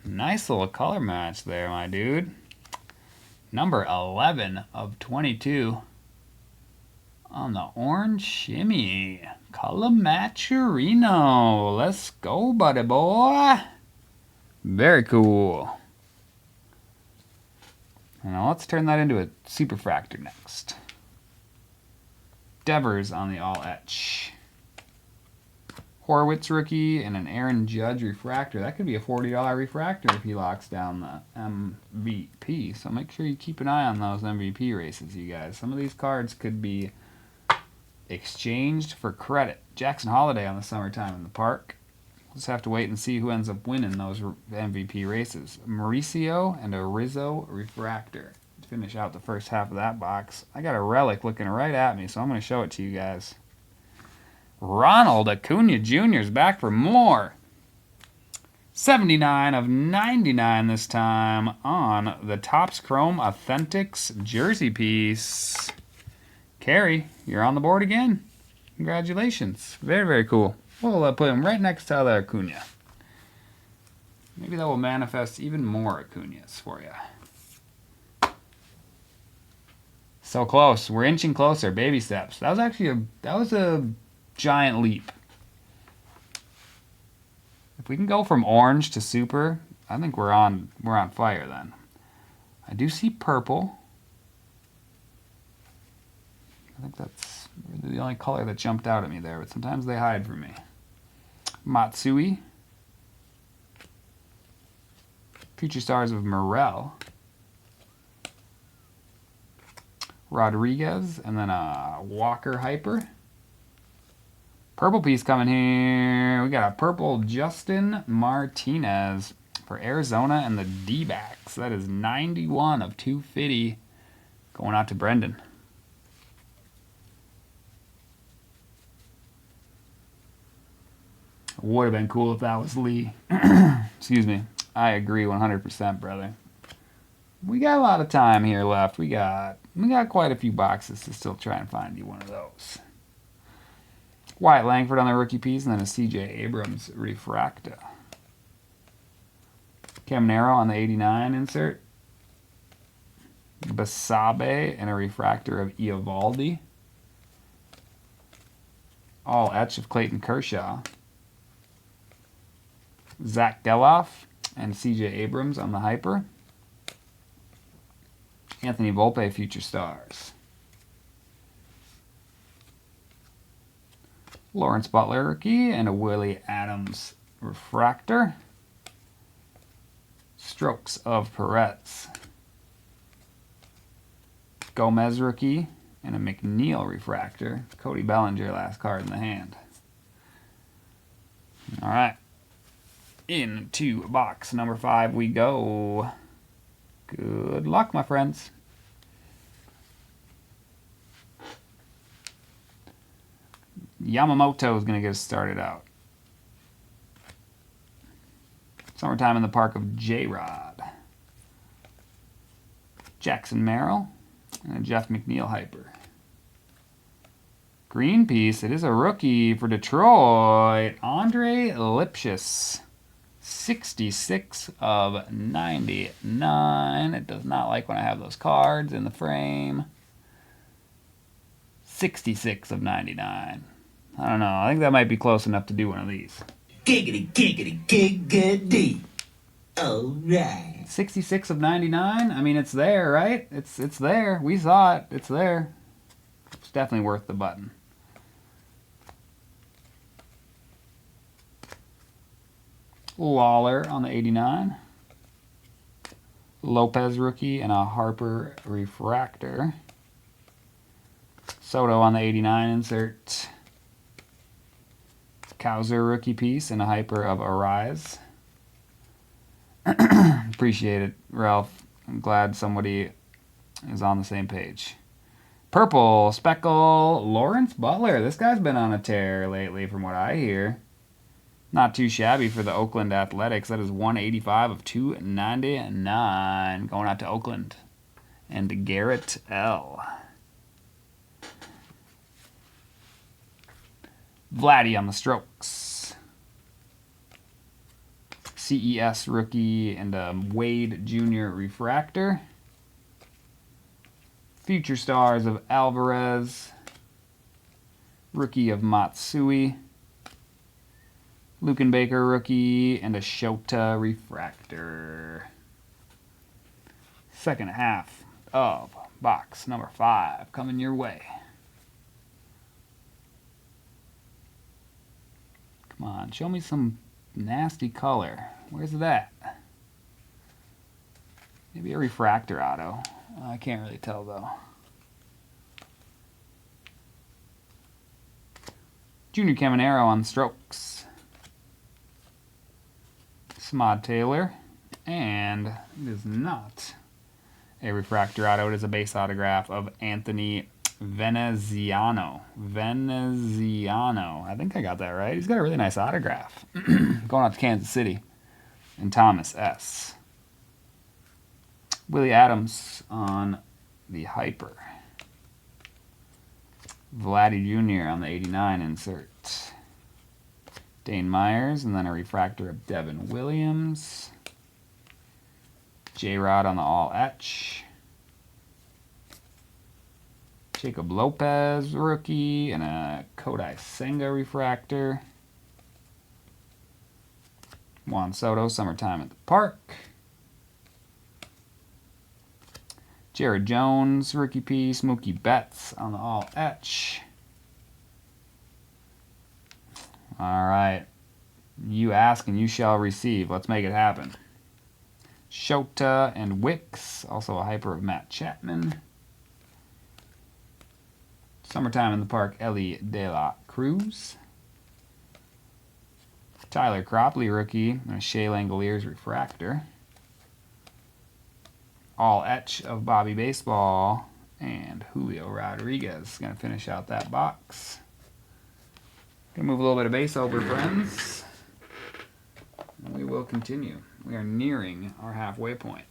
Nice little color match there, my dude. Number 11 of 22 on the orange shimmy. Color Matcherino. Let's go, buddy boy. Very cool. Now let's turn that into a superfractor next. Devers on the all etch. Horwitz rookie and an Aaron Judge refractor. That could be a $40 refractor if he locks down the MVP. So make sure you keep an eye on those MVP races, you guys. Some of these cards could be exchanged for credit. Jackson Holiday on the Summertime in the Park. We'll just have to wait and see who ends up winning those MVP races. Mauricio and a Rizzo refractor. To finish out the first half of that box. I got a relic looking right at me, so I'm going to show it to you guys. Ronald Acuna Jr. is back for more. 79 of 99 this time on the Topps Chrome Authentics jersey piece. Carrie, you're on the board again. Congratulations. Very, very cool. We'll put him right next to other Acuna. Maybe that will manifest even more Acunas for you. So close. We're inching closer. Baby steps. That was actually a giant leap. If we can go from orange to super, I think we're on fire then. I do see purple. I think that's really the only color that jumped out at me there, but sometimes they hide from me. Matsui. Future Stars of Morel. Rodriguez, and then a Walker hyper. Purple piece coming here. We got a purple Justin Martinez for Arizona and the D-backs. That is 91 of 250 going out to Brendan. Would have been cool if that was Lee. Excuse me. I agree 100%, brother. We got a lot of time here left. We got quite a few boxes to still try and find you one of those. Wyatt Langford on the rookie piece, and then a C.J. Abrams refractor. Caminero on the 89 insert. Basabe and a refractor of Eovaldi. All etch of Clayton Kershaw. Zach Geloff and C.J. Abrams on the hyper. Anthony Volpe, Future Stars. Lawrence Butler rookie and a Willie Adams refractor. Strokes of Perez. Gomez rookie and a McNeil refractor. Cody Bellinger, last card in the hand. All right. Into box number 5 we go. Good luck, my friends. Yamamoto is going to get us started out. Summertime in the Park of J-Rod. Jackson Merrill and a Jeff McNeil hyper. Green piece, it is a rookie for Detroit. Andre Lipschitz. 66 of 99. It does not like when I have those cards in the frame. 66 of 99. I don't know. I think that might be close enough to do one of these. Giggity, giggity, giggity. All right. 66 of 99? I mean, it's there, right? It's there. We saw it. It's there. It's definitely worth the button. Lawler on the 89. Lopez rookie and a Harper refractor. Soto on the 89 insert. Kowser rookie piece and a hyper of Arise. Appreciate it, Ralph. I'm glad somebody is on the same page. Purple Speckle Lawrence Butler. This guy's been on a tear lately from what I hear. Not too shabby for the Oakland Athletics. That is 185 of 299 going out to Oakland. And Garrett L. Vladdy on the strokes. CES rookie and a Wade Jr. refractor. Future Stars of Alvarez. Rookie of Matsui. Luken Baker rookie and a Shota refractor. Second half of box number 5 coming your way. Come on, show me some nasty color. Where's that? Maybe a refractor auto. I can't really tell though. Junior Caminero on the strokes. Smod Taylor, and it is not a refractor auto. It is a base autograph of Anthony Veneziano. I think I got that right. He's got a really nice autograph. Going out to Kansas City. And Thomas S. Willie Adams on the hyper. Vladdy Jr. on the 89 insert. Dane Myers, and then a refractor of Devin Williams. J-Rod on the all etch. Jacob Lopez, rookie, and a Kodai Senga refractor. Juan Soto, Summertime at the Park. Jared Jones, rookie piece. Mookie Betts on the all etch. All right. You ask and you shall receive. Let's make it happen. Shota and Wicks. Also a hyper of Matt Chapman. Summertime in the Park, Ellie De La Cruz. Tyler Cropley rookie, and a Shea Langoliers refractor. All etch of Bobby Baseball, and Julio Rodriguez. Going to finish out that box. Going to move a little bit of base over, friends. And we will continue. We are nearing our halfway point.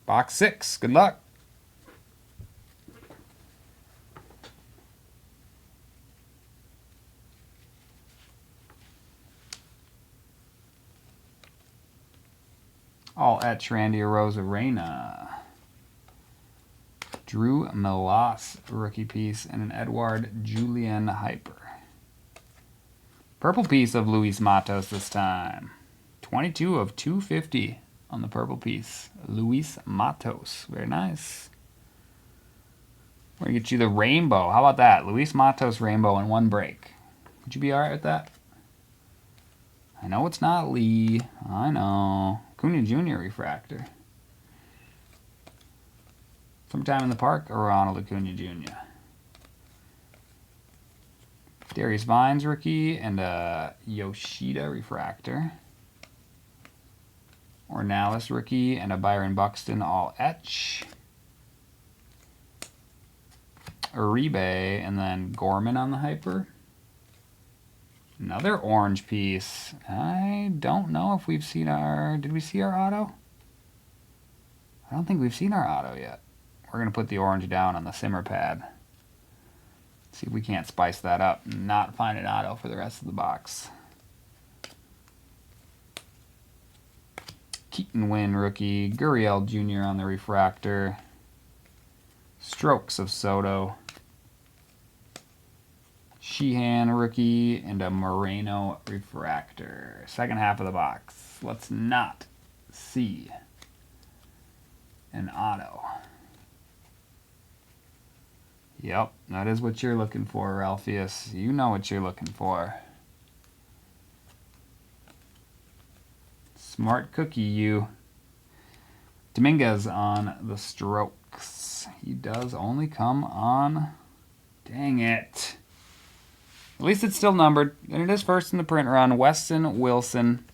Box 6. Good luck. All etch Randy Arozarena. Drew Melas rookie piece and an Edward Julian Hyper. Purple piece of Luis Matos this time. 22 of 250 on the purple piece. Luis Matos. Very nice. We're going to get you the rainbow. How about that? Luis Matos rainbow in one break. Would you be alright with that? I know it's not Lee. I know. Cunha Jr. refractor. Sometime in the park, or Ronald Acuna Jr. Darius Vines rookie and a Yoshida refractor. Ornalis rookie and a Byron Buxton all etch. Uribe and then Gorman on the hyper. Another orange piece. I don't know if we've seen our... Did we see our auto? I don't think we've seen our auto yet. We're going to put the orange down on the simmer pad. See if we can't spice that up and not find an auto for the rest of the box. Keaton Wynn rookie. Gurriel Jr. on the refractor. Strokes of Soto. Sheehan rookie and a Moreno refractor. Second half of the box. Let's not see an auto. Yep, that is what you're looking for, Ralpheus. You know what you're looking for. Smart cookie, you. Dominguez on the strokes. He does only come on... Dang it. At least it's still numbered. And it is first in the print run. Weston Wilson.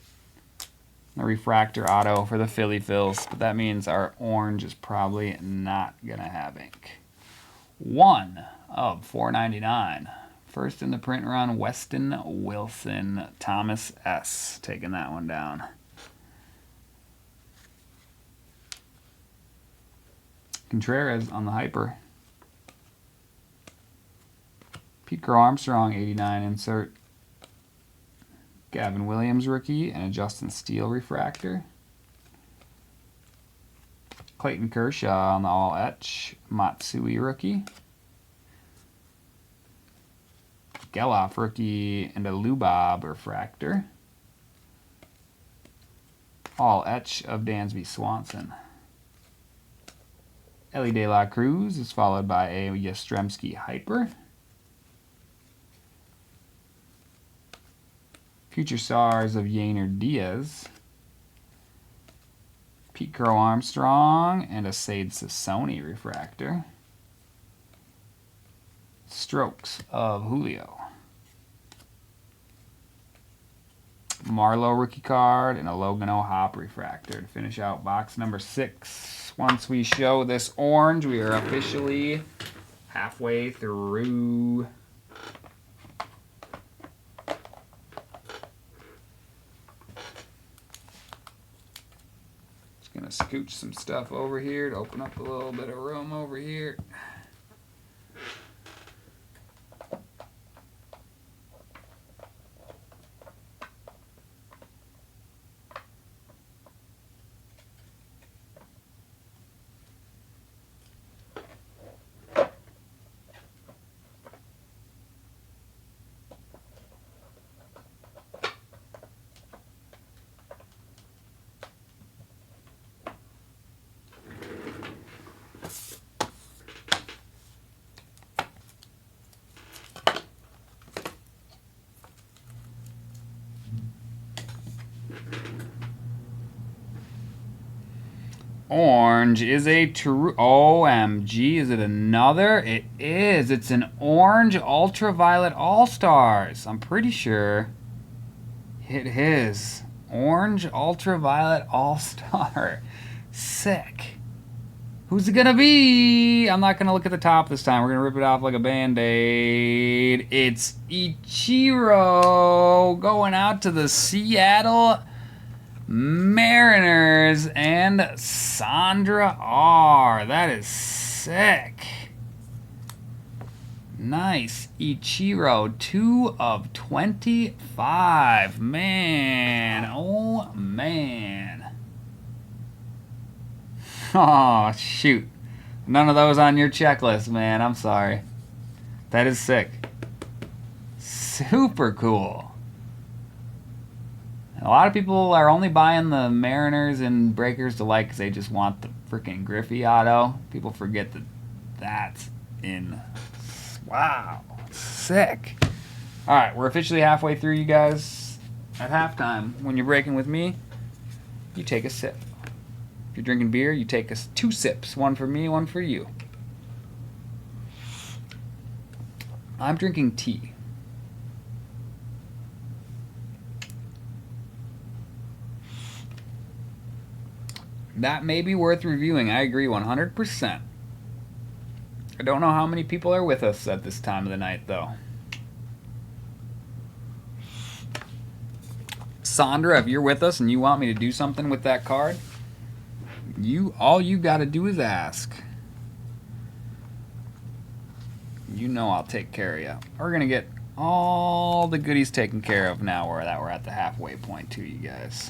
The refractor auto for the Philly Phils. But that means our orange is probably not going to have ink. 1 of 499. First in the print run, Weston Wilson. Thomas S. Taking that one down. Contreras on the hyper. Pete Crow Armstrong, 89 insert. Gavin Williams rookie and a Justin Steele refractor. Clayton Kershaw on the all etch. Matsui rookie. Geloff rookie and a Lubob refractor. All etch of Dansby Swanson. Ellie De La Cruz is followed by a Yastrzemski hyper. Future Stars of Yainer Diaz. Pete Crow Armstrong and a Sade Sassoni refractor. Strokes of Julio. Marlowe rookie card and a Logan O'Hoppe refractor to finish out box number 6. Once we show this orange, we are officially halfway through. Just gonna scooch some stuff over here to open up a little bit of room over here. orange is a true... OMG, is it another? It is. It's an orange Ultraviolet All-Stars. I'm pretty sure it is. Orange Ultraviolet All-Star. Sick. Who's it gonna be? I'm not gonna look at the top this time. We're gonna rip it off like a Band-Aid. It's Ichiro going out to the Seattle Mariners and Sandra R. That is sick. Nice. Ichiro, 2 of 25. Man. Oh, man. Oh, shoot. None of those on your checklist, man. I'm sorry. That is sick. Super cool. A lot of people are only buying the Mariners and Breakers Delight because they just want the freaking Griffey auto. People forget that that's in... Wow. Sick. Alright, we're officially halfway through, you guys. At halftime, when you're breaking with me, you take a sip. If you're drinking beer, you take 2 sips. One for me, one for you. I'm drinking tea. That may be worth reviewing. I agree 100%. I don't know how many people are with us at this time of the night, though. Sandra, if you're with us and you want me to do something with that card, all you got to do is ask. You know I'll take care of you. We're going to get all the goodies taken care of now that we're at the halfway point too, you guys.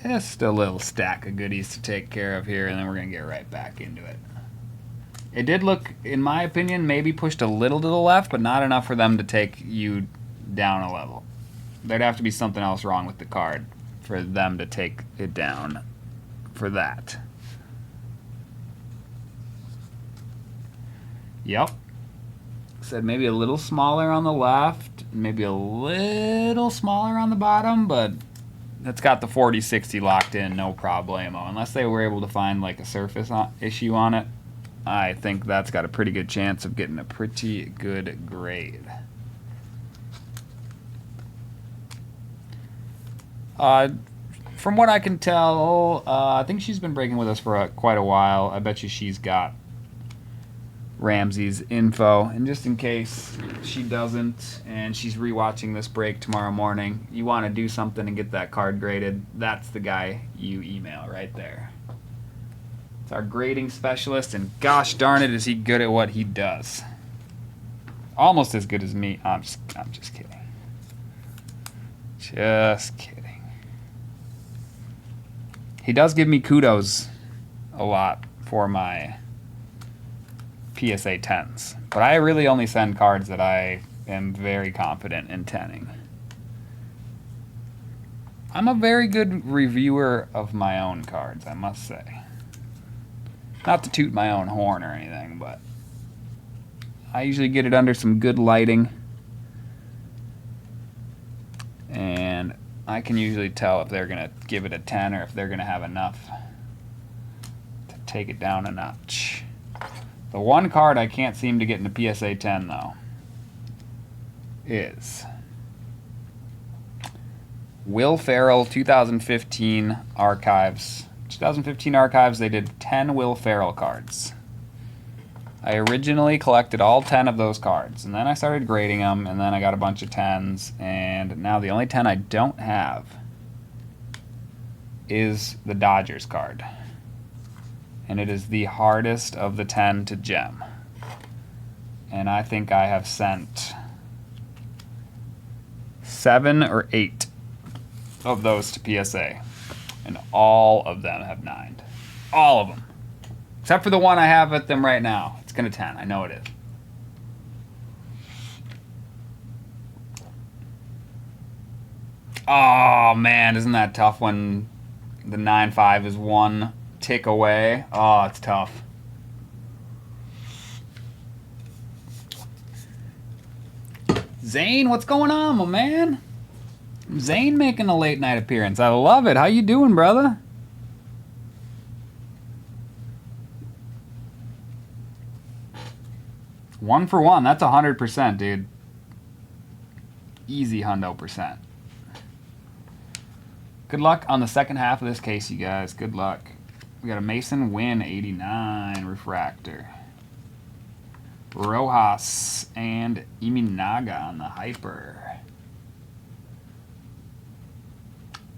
Just a little stack of goodies to take care of here, and then we're going to get right back into it. It did look, in my opinion, maybe pushed a little to the left, but not enough for them to take you down a level. There'd have to be something else wrong with the card for them to take it down for that. Yep. Said maybe a little smaller on the left, maybe a little smaller on the bottom, but it's got the 40-60 locked in, no problemo. Unless they were able to find like a surface issue on it, I think that's got a pretty good chance of getting a pretty good grade. From what I can tell, I think she's been breaking with us for quite a while. I bet you she's got Ramsey's info. And just in case she doesn't and she's rewatching this break tomorrow morning, you want to do something and get that card graded, that's the guy you email right there. It's our grading specialist, and gosh darn it, is he good at what he does. Almost as good as me. I'm just kidding. Just kidding. He does give me kudos a lot for my PSA 10s, but I really only send cards that I am very confident in 10ing. I'm a very good reviewer of my own cards, I must say. Not to toot my own horn or anything, but I usually get it under some good lighting, and I can usually tell if they're going to give it a 10 or if they're going to have enough to take it down a notch. The one card I can't seem to get into PSA 10, though, is Will Ferrell 2015 Archives. 2015 Archives, they did 10 Will Ferrell cards. I originally collected all 10 of those cards, and then I started grading them, and then I got a bunch of 10s, and now the only 10 I don't have is the Dodgers card. And it is the hardest of the 10 to gem. And I think I have sent 7 or 8 of those to PSA. And all of them have 9'd. All of them. Except for the one I have at them right now. It's going to 10. I know it is. Oh, man. Isn't that tough when the 9.5 is one tick away? Oh, it's tough. Zane, what's going on, my man? Zane making a late night appearance. I love it. How you doing, brother? One for one. That's 100%, dude. Easy hundo percent. Good luck on the second half of this case, you guys. Good luck. We got a Mason Win 89 refractor. Rojas and Iminaga on the hyper.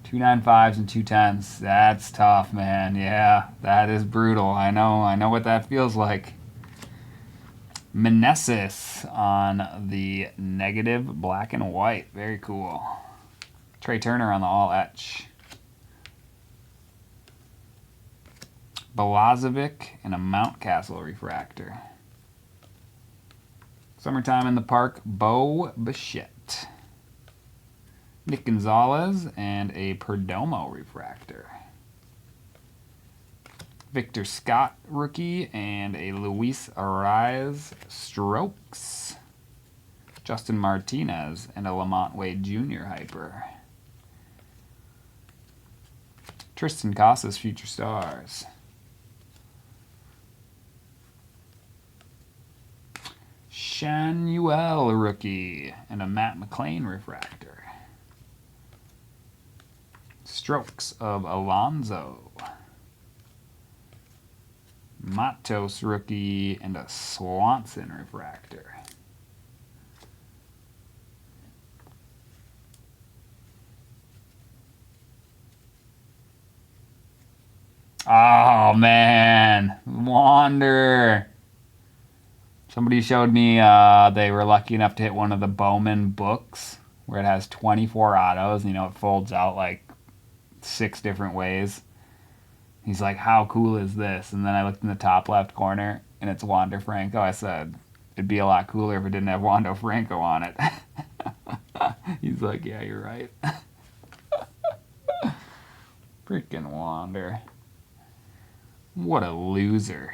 295s and 210s. That's tough, man. Yeah, that is brutal. I know what that feels like. Meneses on the negative black and white. Very cool. Trey Turner on the all etch. Balazovic and a Mountcastle refractor. Summertime in the Park, Bo Bichette. Nick Gonzalez and a Perdomo refractor. Victor Scott rookie and a Luis Ariz Strokes. Justin Martinez and a Lamont Wade Jr. hyper. Tristan Casas Future Stars. Shanuel rookie and a Matt McLean refractor. Strokes of Alonso. Matos rookie and a Swanson refractor. Oh man, Wander. Somebody showed me they were lucky enough to hit one of the Bowman books where it has 24 autos. You know, it folds out like 6 different ways. He's like, how cool is this? And then I looked in the top left corner and it's Wander Franco. I said, it'd be a lot cooler if it didn't have Wander Franco on it. He's like, yeah, you're right. Freaking Wander. What a loser.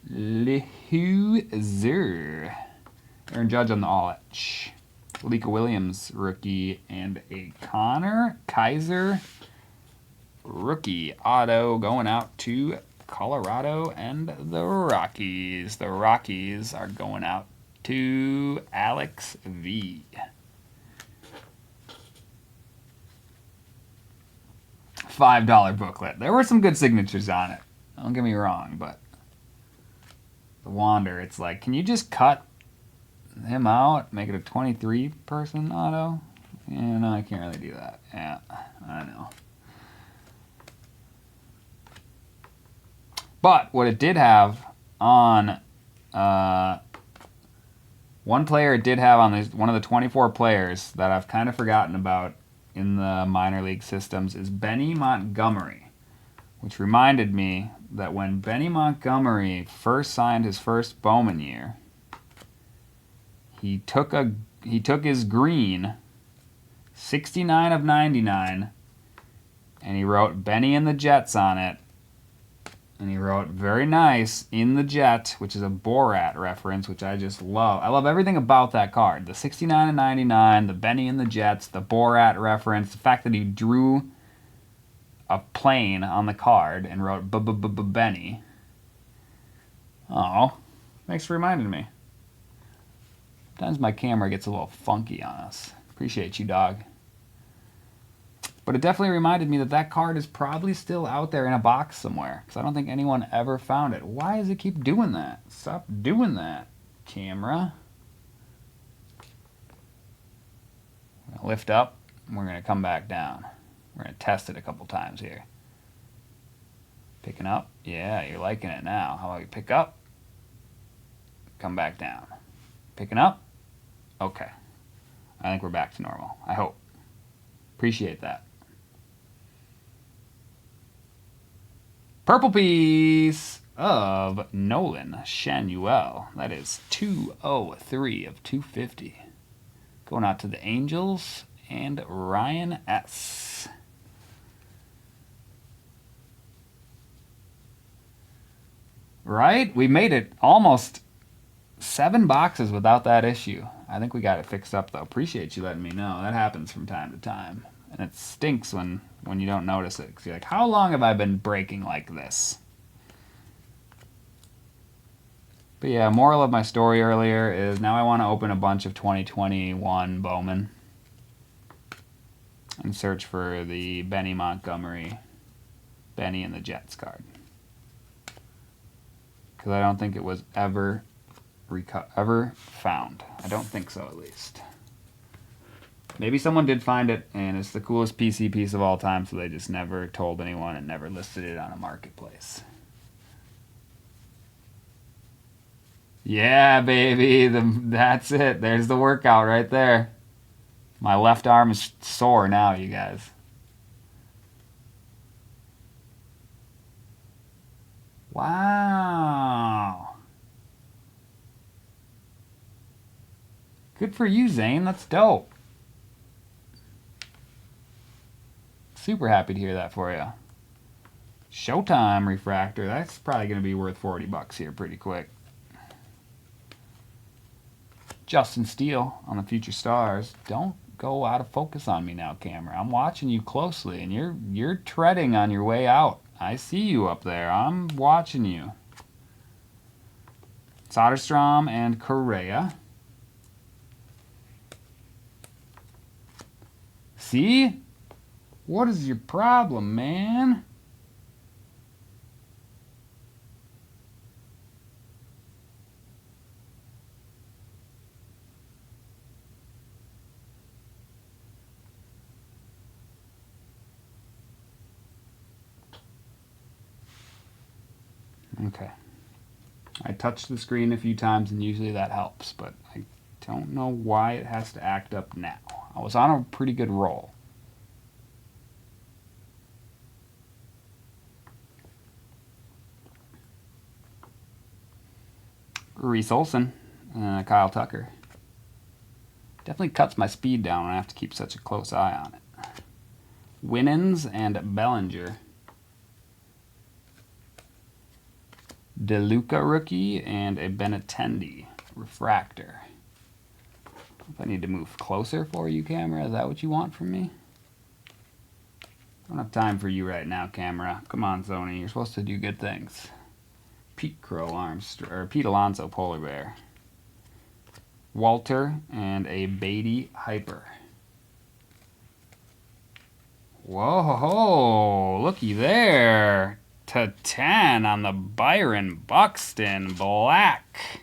Loser. Aaron Judge on the all-etch. Lika Williams, rookie, and a Connor Kaiser rookie auto going out to Colorado and the Rockies. The Rockies are going out to Alex V. $5 booklet. There were some good signatures on it. Don't get me wrong, but the Wander, it's like, can you just cut him out, make it a 23 person auto? Yeah, no, I can't really do that. Yeah, I know. But what it did have on one player it did have on this, one of the 24 players that I've kind of forgotten about in the minor league systems is Benny Montgomery, which reminded me that when Benny Montgomery first signed his first Bowman year, he took his green 69 of 99 and he wrote Benny and the Jets on it. And he wrote, very nice, in the Jet, which is a Borat reference, which I just love. I love everything about that card. The 69 and 99, the Benny and the Jets, the Borat reference, the fact that he drew a plane on the card and wrote Benny. Oh, thanks for reminding me. Sometimes my camera gets a little funky on us. Appreciate you, dog. But it definitely reminded me that that card is probably still out there in a box somewhere, because I don't think anyone ever found it. Why does it keep doing that? Stop doing that, camera. We're going to lift up, and we're going to come back down. We're going to test it a couple times here. Picking up. Yeah, you're liking it now. How about you pick up? Come back down. Picking up? Okay. I think we're back to normal. I hope. Appreciate that. Purple piece of Nolan Shanuel. That is 203 of 250. Going out to the Angels and Ryan S. Right? We made it almost 7 boxes without that issue. I think we got it fixed up, though. Appreciate you letting me know. That happens from time to time. And it stinks when you don't notice it. Because you're like, how long have I been breaking like this? But yeah, moral of my story earlier is now I want to open a bunch of 2021 Bowman and search for the Benny Montgomery, Benny and the Jets card. Because I don't think it was ever found. I don't think so, at least. Maybe someone did find it, and it's the coolest PC piece of all time, so they just never told anyone and never listed it on a marketplace. Yeah, baby, that's it. There's the workout right there. My left arm is sore now, you guys. Wow. Good for you, Zane. That's dope. Super happy to hear that for you. Showtime refractor. That's probably going to be worth $40 here pretty quick. Justin Steele on the Future Stars. Don't go out of focus on me now, camera. I'm watching you closely, and you're treading on your way out. I see you up there. I'm watching you. Soderstrom and Correa. See? What is your problem, man? Okay. I touched the screen a few times and usually that helps, but I don't know why it has to act up now. I was on a pretty good roll. Reese Olson, Kyle Tucker. Definitely cuts my speed down when I have to keep such a close eye on it. Winans and Bellinger. DeLuca rookie and a Benintendi refractor. If I need to move closer for you, camera, is that what you want from me? I don't have time for you right now, camera. Come on, Sony, you're supposed to do good things. Pete Crow or Pete Alonso polar bear. Walter and a Beatty Hyper. Whoa, looky there. To 10 on the Byron Buxton Black.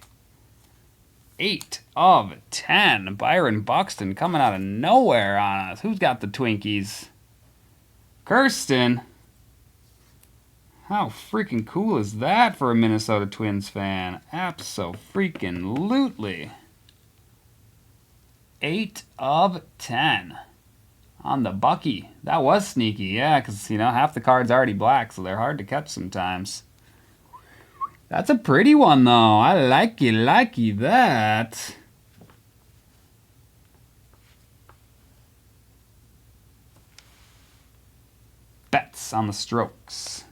8 of 10. Byron Buxton coming out of nowhere on us. Who's got the Twinkies? Kirsten. How freaking cool is that for a Minnesota Twins fan? Abso-freaking-lutely. 8 of 10 on the Bucky. That was sneaky, yeah, because, you know, half the card's already black, so they're hard to catch sometimes. That's a pretty one, though. I likey that. Betts on the Strokes.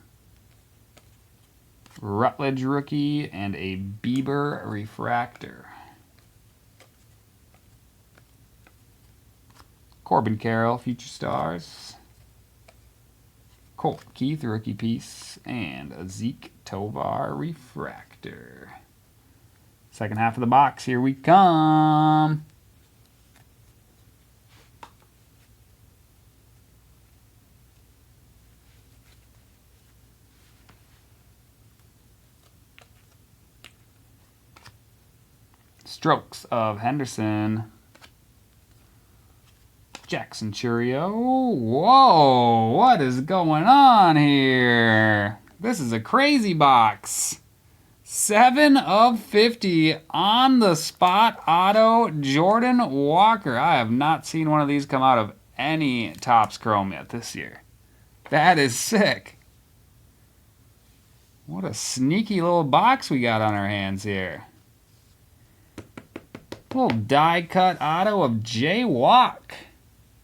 Rutledge rookie and a Bieber refractor. Corbin Carroll, Future Stars. Colt Keith, rookie piece. And a Zeke Tovar refractor. Second half of the box, here we come. Strokes of Henderson. Jackson Churio. Whoa, what is going on here? This is a crazy box. 7 of 50 on the spot auto Jordan Walker. I have not seen one of these come out of any Topps Chrome yet this year. That is sick. What a sneaky little box we got on our hands here. Little die cut auto of Jay Walk.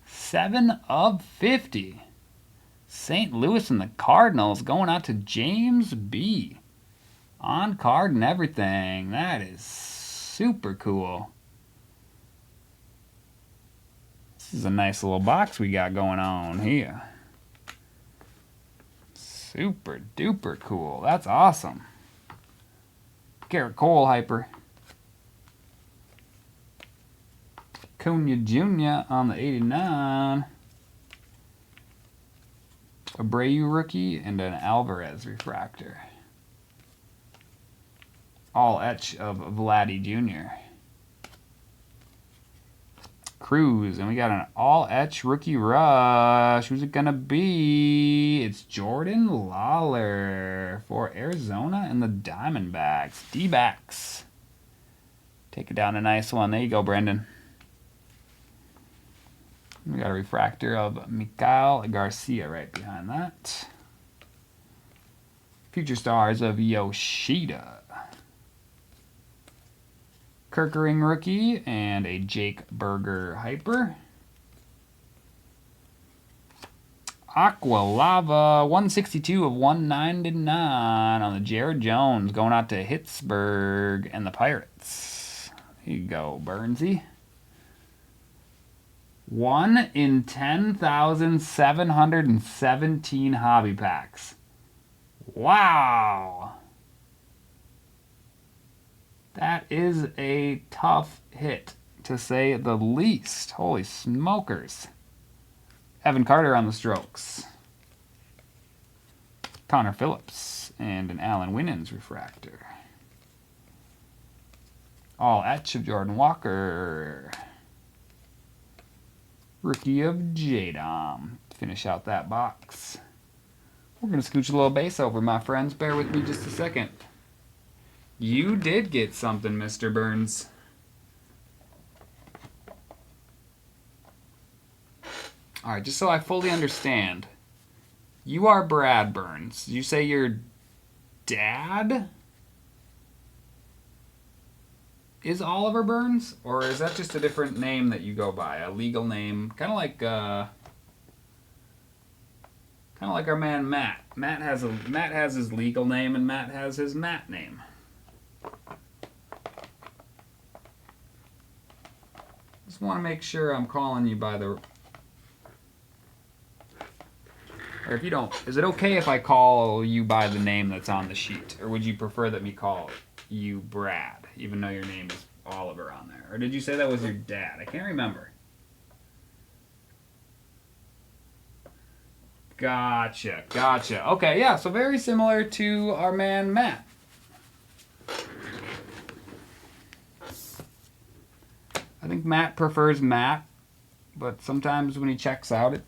7 of 50. St. Louis and the Cardinals going out to James B. On card and everything. That is super cool. This is a nice little box we got going on here. Super duper cool. That's awesome. Garrett Cole hyper. Acuna Jr. on the 89. Abreu rookie and an Alvarez refractor. All etch of Vladdy Jr. Cruz, and we got an all etch rookie rush. Who's it gonna be? It's Jordan Lawler for Arizona and the Diamondbacks. D-backs. Take it down a nice one. There you go, Brendan. We got a refractor of Miguel Garcia right behind that. Future stars of Yoshida. Kirkering rookie and a Jake Burger hyper. Aqua Lava 162 of 199 on the Jared Jones going out to Pittsburgh and the Pirates. Here you go, Burnsy. 1 in 10,717 hobby packs. Wow. That is a tough hit, to say the least. Holy smokers. Evan Carter on the strokes. Connor Phillips and an Alan Winans refractor. All etch of Jordan Walker. Rookie of J-Dom. Finish out that box. We're going to scooch a little base over, my friends. Bear with me just a second. You did get something, Mr. Burns. Alright, just so I fully understand. You are Brad Burns. You say your dad is Oliver Burns? Or is that just a different name that you go by? A legal name? Kind of like our man Matt. Matt has his legal name and Matt has his Matt name. Just want to make sure I'm calling you by the... Or if you don't... Is it okay if I call you by the name that's on the sheet? Or would you prefer that me call you Brad, even though your name is Oliver on there? Or did you say that was your dad? I can't remember. Gotcha. Okay, yeah, so very similar to our man Matt. I think Matt prefers Matt, but sometimes when he checks out, it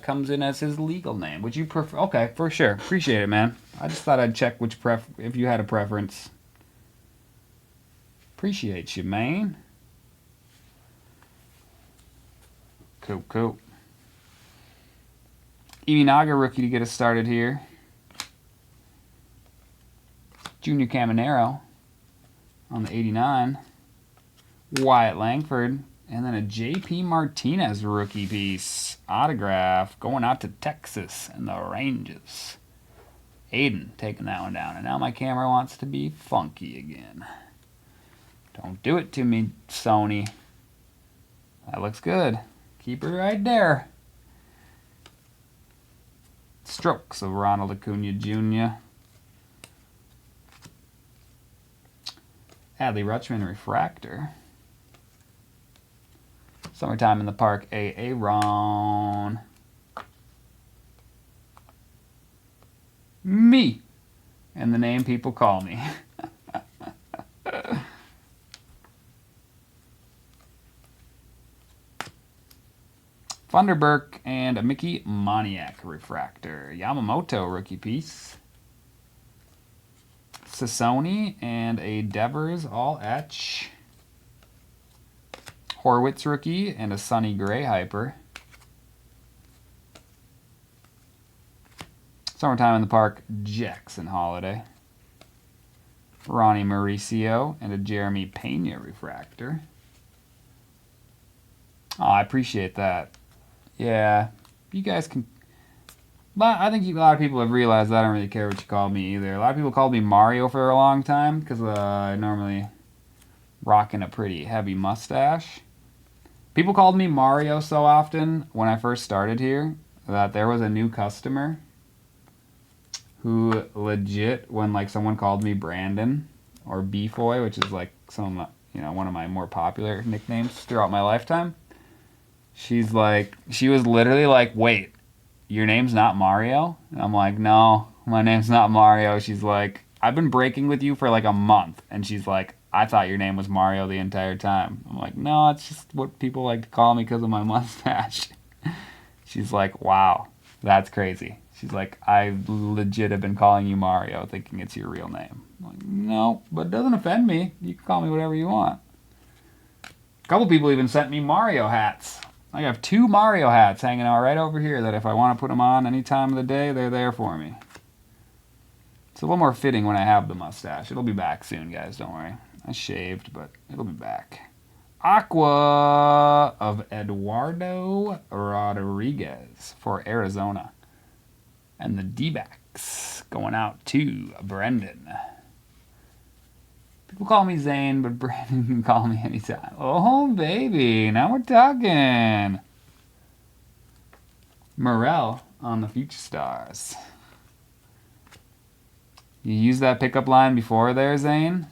comes in as his legal name. Would you prefer? Okay, for sure. Appreciate it, man. I just thought I'd check if you had a preference. Appreciate you, man. Cool. Imanaga rookie to get us started here. Junior Caminero on the 89. Wyatt Langford. And then a JP Martinez rookie piece. Autograph going out to Texas and the Rangers. Aiden taking that one down. And now my camera wants to be funky again. Don't do it to me, Sony. That looks good. Keep it right there. Strokes of Ronald Acuna Jr. Adley Rutschman refractor. Summertime in the Park, A.A. Ron. Me. And the name people call me. Funderburk and a Mickey Moniak refractor. Yamamoto rookie piece. Sassoni and a Devers all etch. Horwitz rookie and a Sonny Gray hyper. Summertime in the Park, Jackson Holiday. Ronnie Mauricio and a Jeremy Pena refractor. Oh, I appreciate that. Yeah, you guys can... But I think a lot of people have realized that I don't really care what you call me either. A lot of people called me Mario for a long time because I normally rocking a pretty heavy mustache. People called me Mario so often when I first started here that there was a new customer who legit, when like someone called me Brandon or Beefoy, which is like one of my more popular nicknames throughout my lifetime, she was literally like, wait, your name's not Mario? And I'm like, no, my name's not Mario. She's like, I've been breaking with you for like a month. And she's like, I thought your name was Mario the entire time. I'm like, no, it's just what people like to call me because of my mustache. She's like, wow, that's crazy. She's like, I legit have been calling you Mario thinking it's your real name. I'm like, no, but it doesn't offend me. You can call me whatever you want. A couple people even sent me Mario hats. I have 2 Mario hats hanging out right over here that if I want to put them on any time of the day, they're there for me. It's a little more fitting when I have the mustache. It'll be back soon, guys, don't worry. I shaved, but it'll be back. Aqua of Eduardo Rodriguez for Arizona. And the D-backs going out to Brendan. People call me Zane, but Brandon can call me anytime. Oh, baby. Now we're talking. Morel on the Future Stars. You use that pickup line before there, Zane?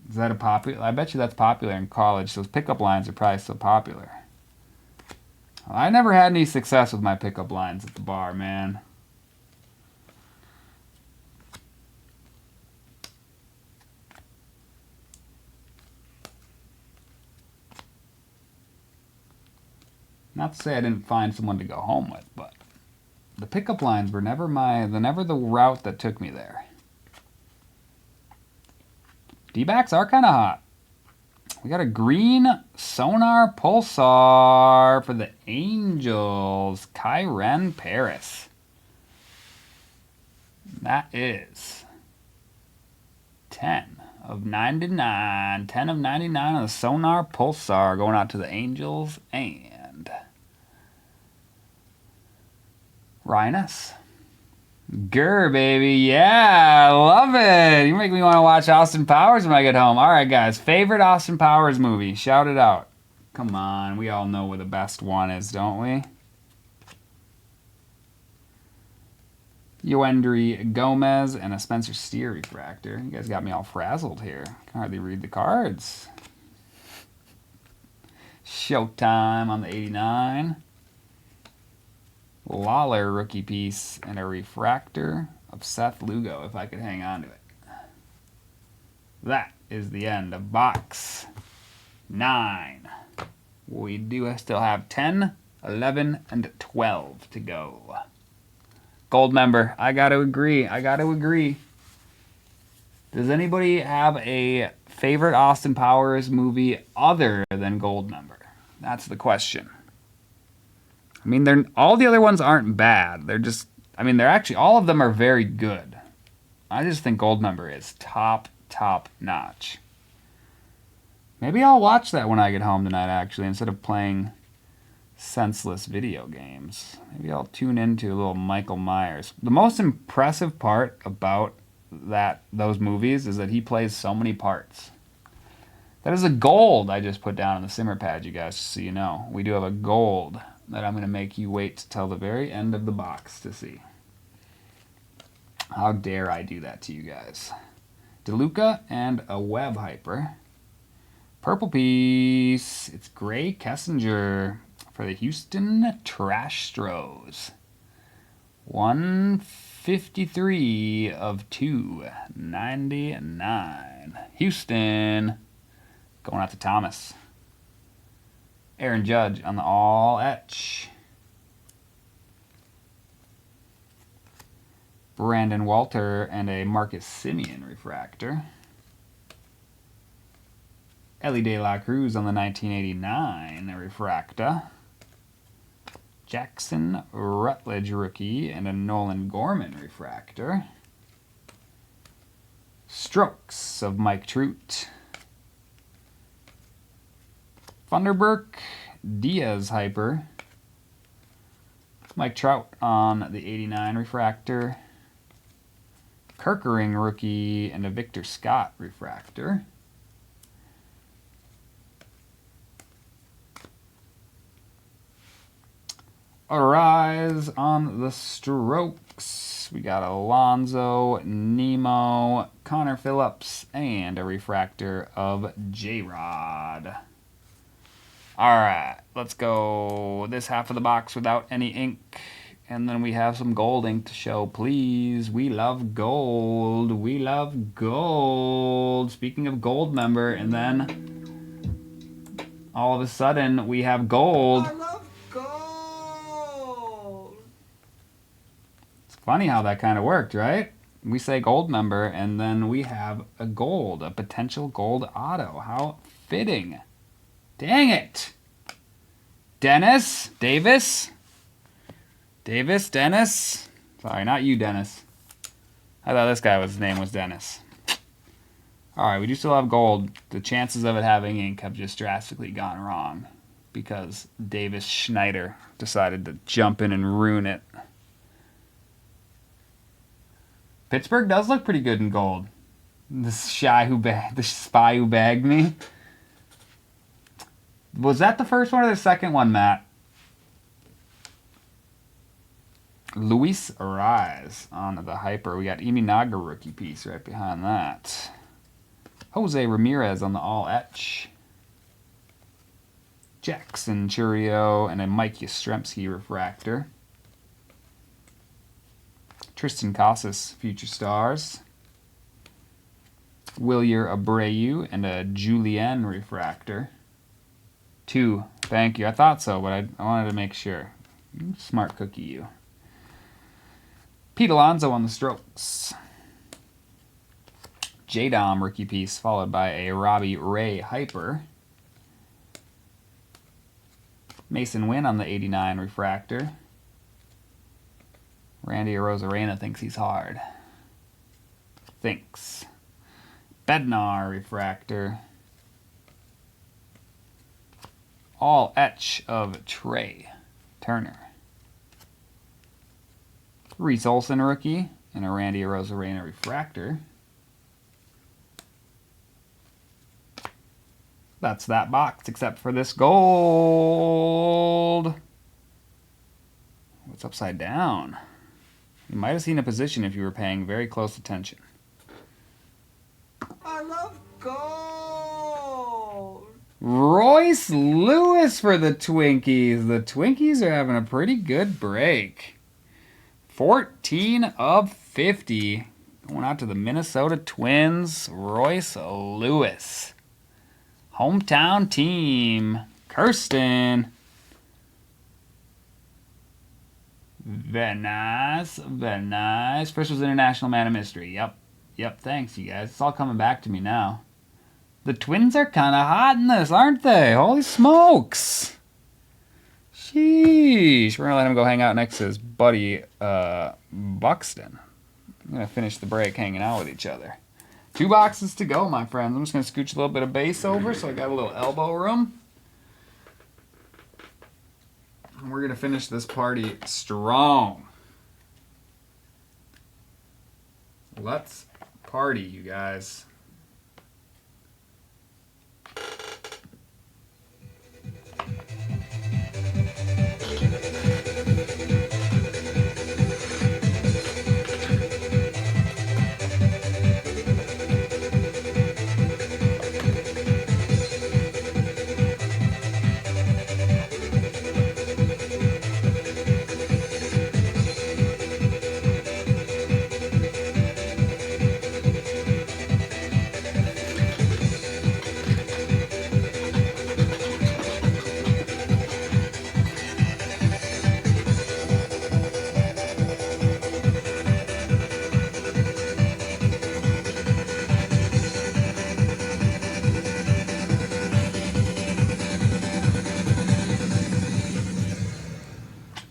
Is that a popular? I bet you that's popular in college. Those pickup lines are probably so popular. I never had any success with my pickup lines at the bar, man. Not to say I didn't find someone to go home with, but the pickup lines were never the route that took me there. D-backs are kind of hot. We got a green Sonar Pulsar for the Angels. Kyren Paris. That is 10 of 99. 10 of 99 on the Sonar Pulsar going out to the Angels and Rhinus. Grr, baby. Yeah, I love it. You make me want to watch Austin Powers when I get home. All right, guys. Favorite Austin Powers movie? Shout it out. Come on. We all know where the best one is, don't we? Yoendry Gomez and a Spencer Steer refractor. You guys got me all frazzled here. Can hardly read the cards. Showtime on the 89. Lawler rookie piece and a refractor of Seth Lugo, if I could hang on to it. That is the end of box 9. We do still have 10, 11, and 12 to go. Gold member, I gotta agree. Does anybody have a favorite Austin Powers movie other than Gold member? That's the question. I mean, all the other ones aren't bad. They're actually, all of them are very good. I just think Goldmember is top notch. Maybe I'll watch that when I get home tonight, actually, instead of playing senseless video games. Maybe I'll tune into a little Michael Myers. The most impressive part about those movies is that he plays so many parts. That is a gold I just put down on the simmer pad, you guys, just so you know. We do have a gold that I'm going to make you wait till the very end of the box to see. How dare I do that to you guys. DeLuca and a Web Hyper. Purple piece. It's Gray Kessinger for the Houston Trastros. 153 of 299. Houston. Going out to Thomas. Aaron Judge on the all etch. Brandon Walter and a Marcus Simeon refractor. Ellie De La Cruz on the 1989 refractor. Jackson Rutledge rookie and a Nolan Gorman refractor. Strokes of Mike Trout. Thunderberg Diaz Hyper. Mike Trout on the 89 refractor. Kirkering rookie and a Victor Scott refractor. Arise on the strokes. We got Alonzo, Nemo, Connor Phillips, and a refractor of J-Rod. Alright, let's go this half of the box without any ink. And then we have some gold ink to show, please. We love gold. We love gold. Speaking of gold member, and then all of a sudden we have gold. I love gold. It's funny how that kind of worked, right? We say gold member, and then we have a gold, a potential gold auto. How fitting. Dang it. Dennis? Davis? Dennis? Sorry, not you, Dennis. I thought this guy his name was Dennis. Alright, we do still have gold. The chances of it having ink have just drastically gone wrong because Davis Schneider decided to jump in and ruin it. Pittsburgh does look pretty good in gold. The spy who bagged me. Was that the first one or the second one, Matt? Luis Arise on the Hyper. We got Imanaga rookie piece right behind that. Jose Ramirez on the All Etch. Jackson Churio and a Mike Yastrzemski refractor. Tristan Casas, Future Stars. Wilyer Abreu and a Julien refractor. 2. Thank you. I thought so, but I wanted to make sure. Smart cookie, you. Pete Alonso on the strokes. J-Dom rookie piece, followed by a Robbie Ray Hyper. Mason Wynn on the 89 refractor. Randy Arozarena thinks he's hard. Thinks. Bednar refractor. All Etch of Trey Turner. Reese Olson rookie and a Randy Arozarena refractor. That's that box except for this gold. It's upside down. You might have seen a position if you were paying very close attention. I love gold. Royce Lewis for the Twinkies. The Twinkies are having a pretty good break. 14 of 50. Going out to the Minnesota Twins. Royce Lewis. Hometown team. Kirsten. Very nice. Very nice. First was International Man of Mystery. Yep. Yep, thanks, you guys. It's all coming back to me now. The Twins are kind of hot in this, aren't they? Holy smokes. Sheesh. We're going to let him go hang out next to his buddy, Buxton. I'm going to finish the break hanging out with each other. 2 boxes to go, my friends. I'm just going to scooch a little bit of base over so I got a little elbow room. And we're going to finish this party strong. Let's party, you guys.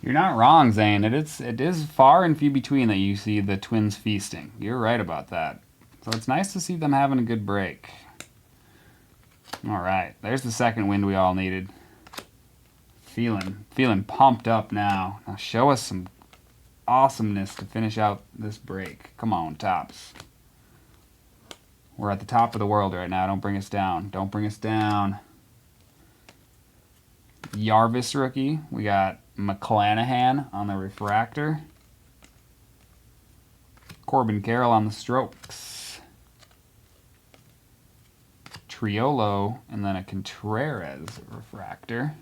You're not wrong, Zane. It is far and few between that you see the Twins feasting. You're right about that. So it's nice to see them having a good break. All right, there's the second wind we all needed. Feeling pumped up now. Now show us some awesomeness to finish out this break. Come on, Topps. We're at the top of the world right now. Don't bring us down. Don't bring us down. Yarvis rookie. We got McClanahan on the refractor. Corbin Carroll on the strokes. Triolo, and then a Contreras refractor.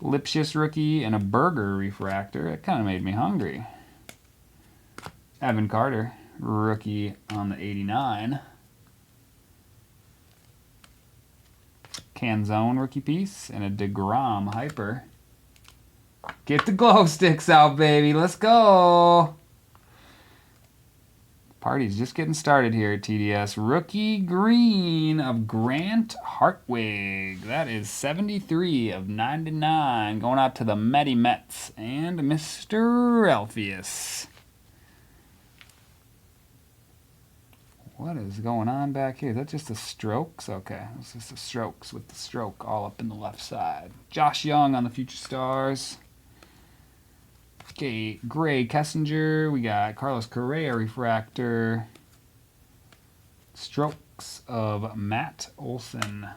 Lipschitz rookie and a Burger refractor. It kind of made me hungry. Evan Carter, rookie on the 89. Canzone rookie piece and a DeGrom hyper. Get the glow sticks out, baby. Let's go. Party's just getting started here at TDS. Rookie green of Grant Hartwig. That is 73 of 99. Going out to the Medi Mets and Mr. Alpheus. What is going on back here? Is that just the strokes? Okay, it's just the strokes with the stroke all up in the left side. Josh Young on the Future Stars. Okay, Gray Kessinger. We got Carlos Correa refractor. Strokes of Matt Olson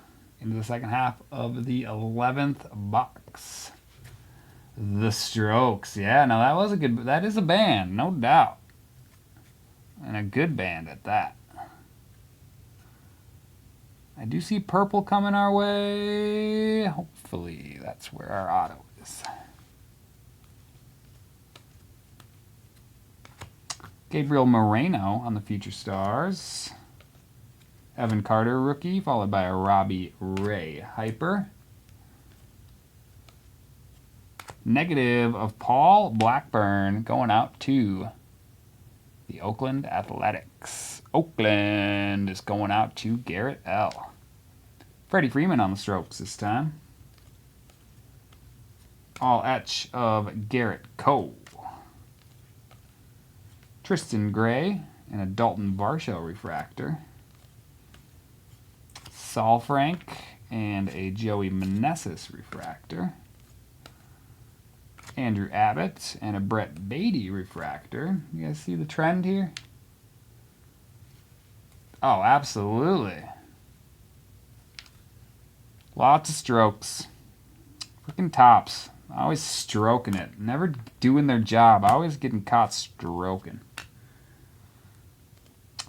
into the second half of the 11th box. The Strokes. Yeah, no, that was a good. That is a band, no doubt, and a good band at that. I do see purple coming our way. Hopefully, that's where our auto is. Gabriel Moreno on the Future Stars. Evan Carter rookie, followed by a Robbie Ray hyper. Negative of Paul Blackburn going out to the Oakland Athletics. Oakland is going out to Garrett L. Freddie Freeman on the strokes this time. All etch of Garrett Cole. Tristan Gray and a Dalton Varsho refractor. Saul Frank and a Joey Meneses refractor. Andrew Abbott and a Brett Beatty refractor. You guys see the trend here? Oh, absolutely. Lots of strokes. Freaking tops. Always stroking it. Never doing their job. Always getting caught stroking.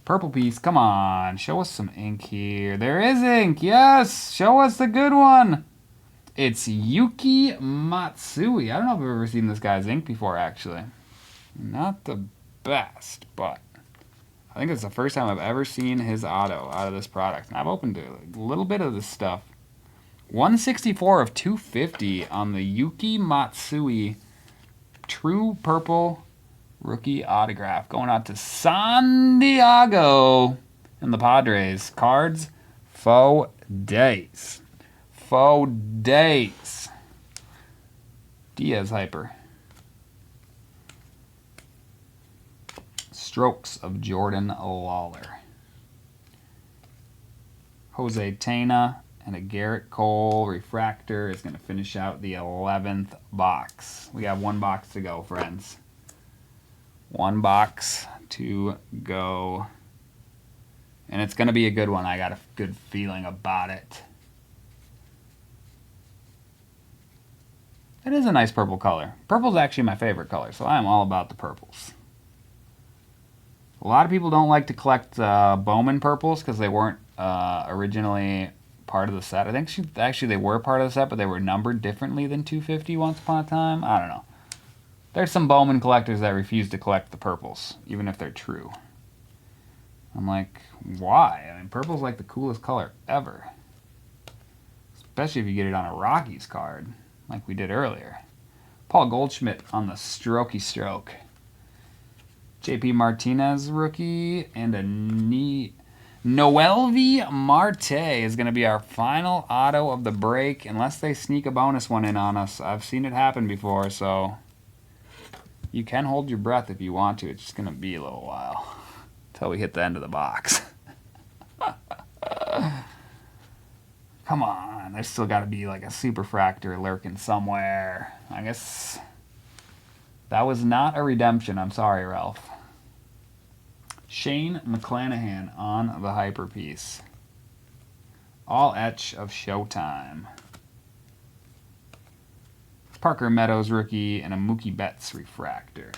Purple piece, come on. Show us some ink here. There is ink. Yes. Show us the good one. It's Yuki Matsui. I don't know if I've ever seen this guy's ink before, actually. Not the best, but I think it's the first time I've ever seen his auto out of this product. And I've opened a little bit of this stuff. 164 of 250 on the Yuki Matsui True Purple rookie autograph. Going out to San Diego and the Padres. Cards, faux days. Faux days. Diaz hyper. Strokes of Jordan Lawler. Jose Tena and a Garrett Cole refractor is going to finish out the 11th box. We have one box to go, friends. One box to go. And it's going to be a good one. I got a good feeling about it. It is a nice purple color. Purple's actually my favorite color, so I am all about the purples. A lot of people don't like to collect Bowman purples because they weren't originally part of the set. I think actually they were part of the set, but they were numbered differently than 250 once upon a time. I don't know. There's some Bowman collectors that refuse to collect the purples, even if they're true. I'm like, why? I mean, purple's like the coolest color ever. Especially if you get it on a Rockies card, like we did earlier. Paul Goldschmidt on the strokey stroke. JP Martinez rookie and a Noelvi Marte is going to be our final auto of the break, unless they sneak a bonus one in on us. I've seen it happen before, so you can hold your breath if you want to. It's just going to be a little while until we hit the end of the box. Come on, there's still got to be like a superfractor lurking somewhere. I guess that was not a redemption. I'm sorry, Ralph. Shane McClanahan on the hyper piece. All etch of Showtime. Parker Meadows rookie and a Mookie Betts refractor.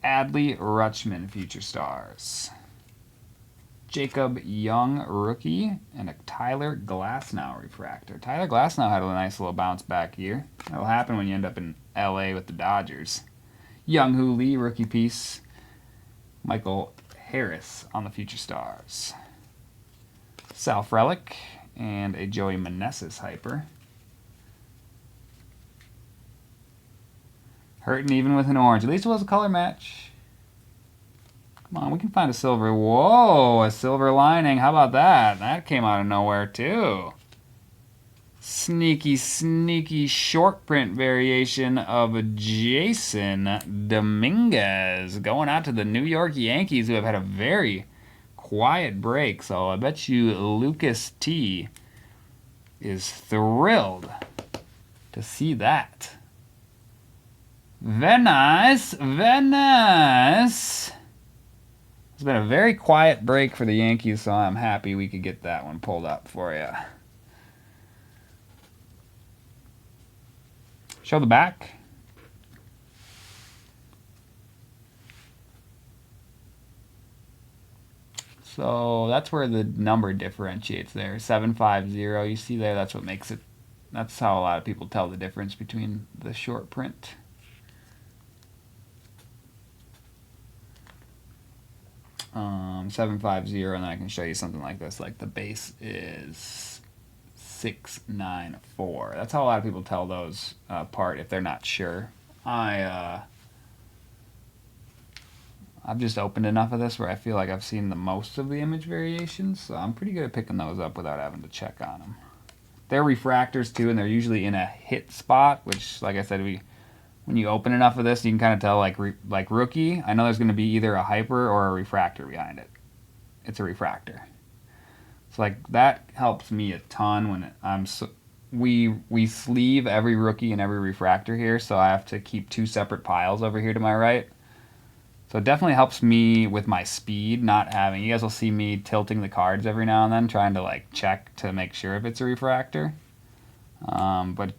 Adley Rutschman Future Stars. Jacob Young rookie and a Tyler Glasnow refractor. Tyler Glasnow had a nice little bounce back year. That'll happen when you end up in LA with the Dodgers. Young-Hoo Lee rookie piece. Michael Harris on the Future Stars. Sal Frelick and a Joey Meneses hyper. Hurting even with an orange. At least it was a color match. Come on, we can find a silver. Whoa, a silver lining. How about that? That came out of nowhere, too. Sneaky, sneaky short print variation of Jason Dominguez. Going out to the New York Yankees, who have had a very quiet break. So I bet you Lucas T is thrilled to see that. Very nice, very nice. It's been a very quiet break for the Yankees, so I'm happy we could get that one pulled up for you. Show the back. So that's where the number differentiates there. 750, you see there, that's what makes it, that's how a lot of people tell the difference between the short print. Um, 750, and then I can show you something like this. Like the base is 694. That's how a lot of people tell those apart if they're not sure. I've just opened enough of this where I feel like I've seen the most of the image variations, so I'm pretty good at picking those up without having to check on them. They're refractors too, and they're usually in a hit spot, which, like I said, when you open enough of this, you can kind of tell, like rookie, I know there's going to be either a hyper or a refractor behind it. It's a refractor. So like that helps me a ton when we sleeve every rookie and every refractor here, so I have to keep two separate piles over here to my right. So it definitely helps me with my speed, not having, you guys will see me tilting the cards every now and then, trying to like check to make sure if it's a refractor. But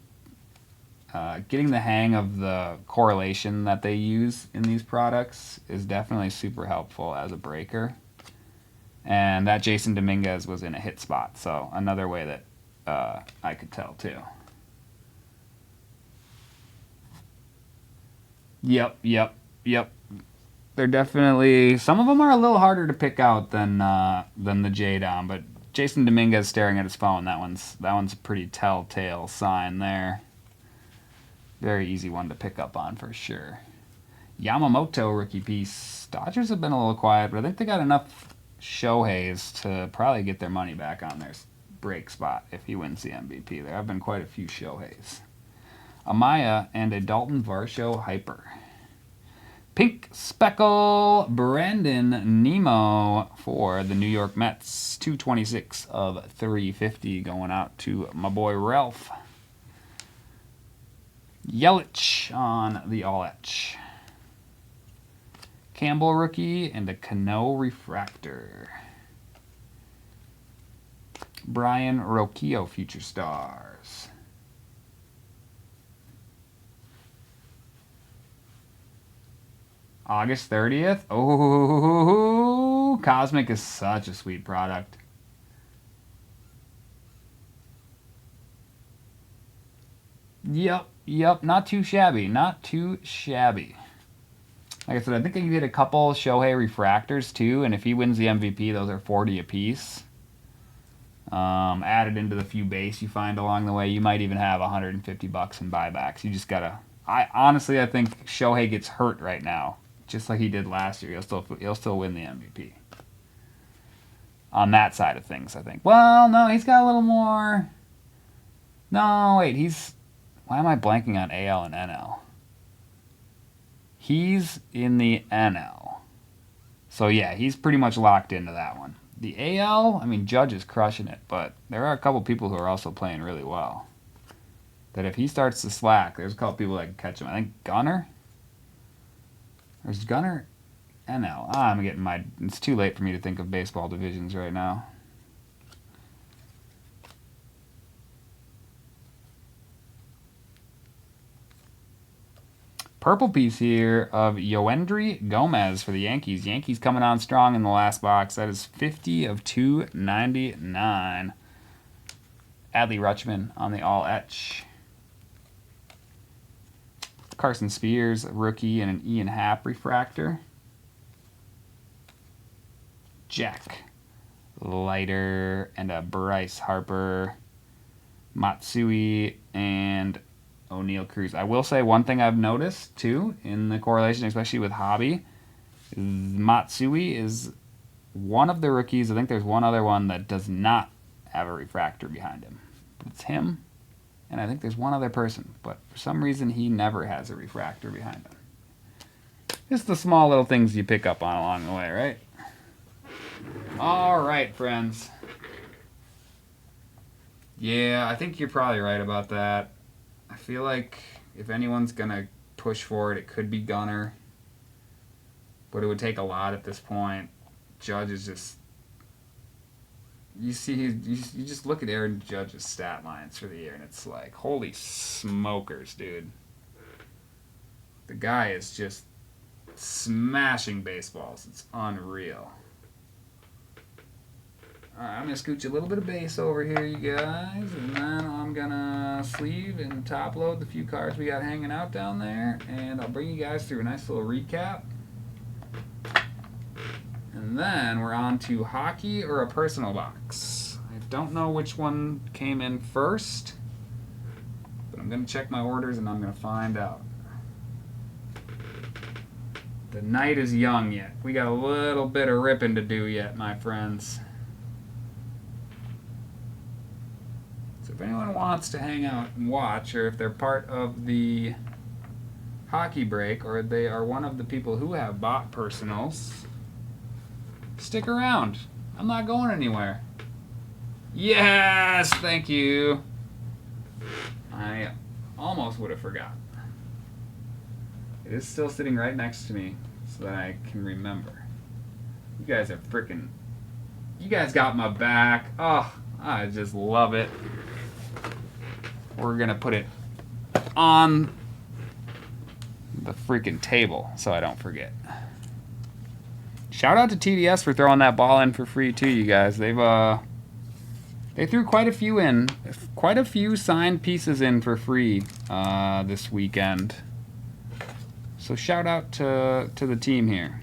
getting the hang of the correlation that they use in these products is definitely super helpful as a breaker. And that Jason Dominguez was in a hit spot, so another way that I could tell too. Yep. They're definitely, some of them are a little harder to pick out than the J-Dom, but Jason Dominguez staring at his phone, that one's a pretty telltale sign there. Very easy one to pick up on for sure. Yamamoto rookie piece. Dodgers have been a little quiet, but I think they got enough Shoheis to probably get their money back on their break spot if he wins the MVP. There have been quite a few Shoheis. Amaya and a Dalton Varsho hyper. Pink Speckle Brandon Nemo for the New York Mets. 226 of 350 going out to my boy Ralph. Yelich on the All Etch. Campbell rookie and a Cano refractor. Brian Rocchio Future Stars. August 30th. Oh, Cosmic is such a sweet product. Yep, not too shabby, Like I said, I think I can get a couple Shohei refractors too, and if he wins the MVP, those are 40 apiece. Added into the few base you find along the way, you might even have $150 in buybacks. You just gotta. I think Shohei gets hurt right now, just like he did last year. He'll still win the MVP. On that side of things, I think. Well, no, he's got a little more. No, wait, why am I blanking on AL and NL? He's in the NL. So yeah, he's pretty much locked into that one. The AL, I mean, Judge is crushing it, but there are a couple people who are also playing really well. That if he starts to slack, there's a couple people that can catch him. I think Gunnar? There's Gunnar NL. I'm getting my... It's too late for me to think of baseball divisions right now. Purple piece here of Yoendry Gomez for the Yankees. Yankees coming on strong in the last box. That is 50 of 299. Adley Rutschman on the all-etch. Carson Spears, rookie, and an Ian Happ refractor. Jack Leiter and a Bryce Harper. Matsui and O'Neal Cruz. I will say one thing I've noticed, too, in the correlation, especially with Hobby, is Matsui is one of the rookies. I think there's one other one that does not have a refractor behind him. It's him, and I think there's one other person, but for some reason he never has a refractor behind him. Just the small little things you pick up on along the way, right? All right, friends. Yeah, I think you're probably right about that. I feel like if anyone's going to push for it, it could be Gunnar. But it would take a lot at this point. Judge is just... You just look at Aaron Judge's stat lines for the year, and it's like, holy smokers, dude. The guy is just smashing baseballs. It's unreal. Alright, I'm going to scooch a little bit of base over here, you guys, and then I'm going to sleeve and top load the few cards we got hanging out down there, and I'll bring you guys through a nice little recap. And then we're on to hockey or a personal box. I don't know which one came in first, but I'm going to check my orders and I'm going to find out. The night is young yet. We got a little bit of ripping to do yet, my friends. So if anyone wants to hang out and watch, or if they're part of the hockey break, or they are one of the people who have bought personals, stick around. I'm not going anywhere. Yes, thank you. I almost would have forgot. It is still sitting right next to me so that I can remember. You guys are freaking... You guys got my back. Oh, I just love it. We're going to put it on the freaking table so I don't forget. Shout out to TDS for throwing that ball in for free too, you guys. They threw quite a few in, quite a few signed pieces in for free this weekend. So shout out to the team here.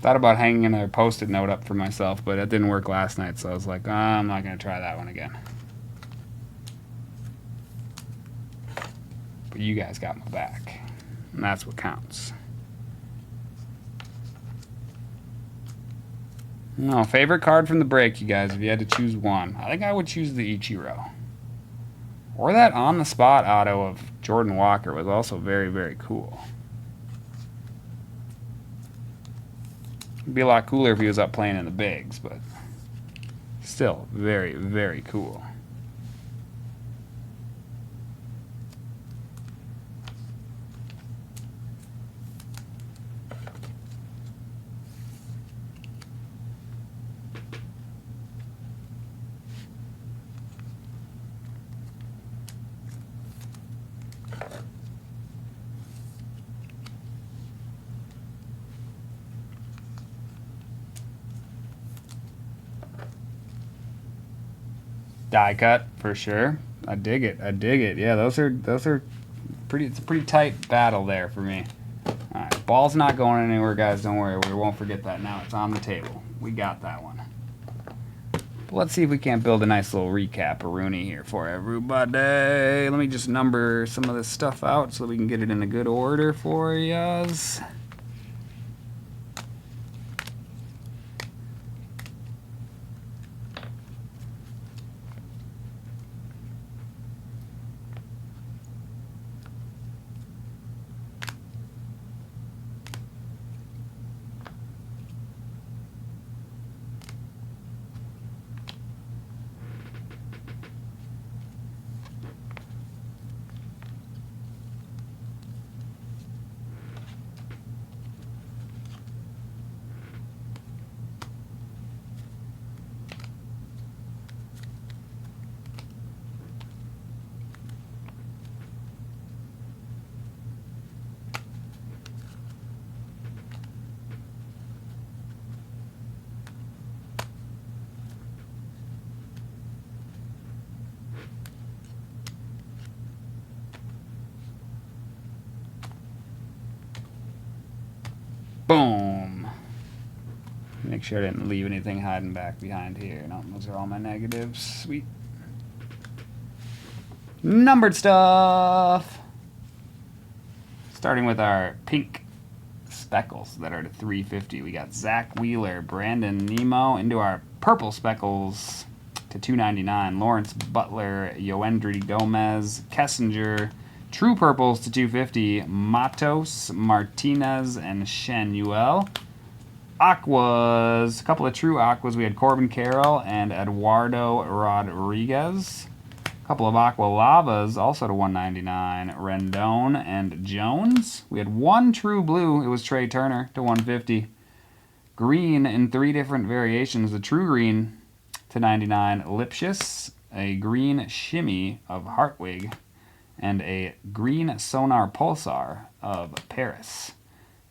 Thought about hanging another post-it note up for myself, but it didn't work last night, so I was like, I'm not going to try that one again. But you guys got my back, and that's what counts. No, favorite card from the break, you guys, if you had to choose one. I think I would choose the Ichiro. Or that on-the-spot auto of Jordan Walker was also very, very cool. It'd be a lot cooler if he was up playing in the bigs, but still very, very cool. Die cut for sure. I dig it. I dig it. Yeah, those are pretty. It's a pretty tight battle there for me. Ball's not going anywhere, guys. Don't worry. We won't forget that now. It's on the table. We got that one. But let's see if we can't build a nice little recap Rooney here for everybody. Let me just number some of this stuff out so we can get it in a good order for yous. Boom. Make sure I didn't leave anything hiding back behind here. No, those are all my negatives. Sweet. Numbered stuff. Starting with our pink speckles that are to 350. We got Zach Wheeler, Brandon Nemo into our purple speckles to 299. Lawrence Butler, Yoendry Gomez, Kessinger. True purples to 250. Matos, Martinez, and Shanuel. Aquas, a couple of true aquas. We had Corbin Carroll and Eduardo Rodriguez. A couple of aqua lavas, also to 199. Rendon and Jones. We had one true blue. It was Trey Turner to 150. Green in 3 different variations. The true green to 99. Lipschitz, a green shimmy of Hartwig, and a green Sonar Pulsar of Paris.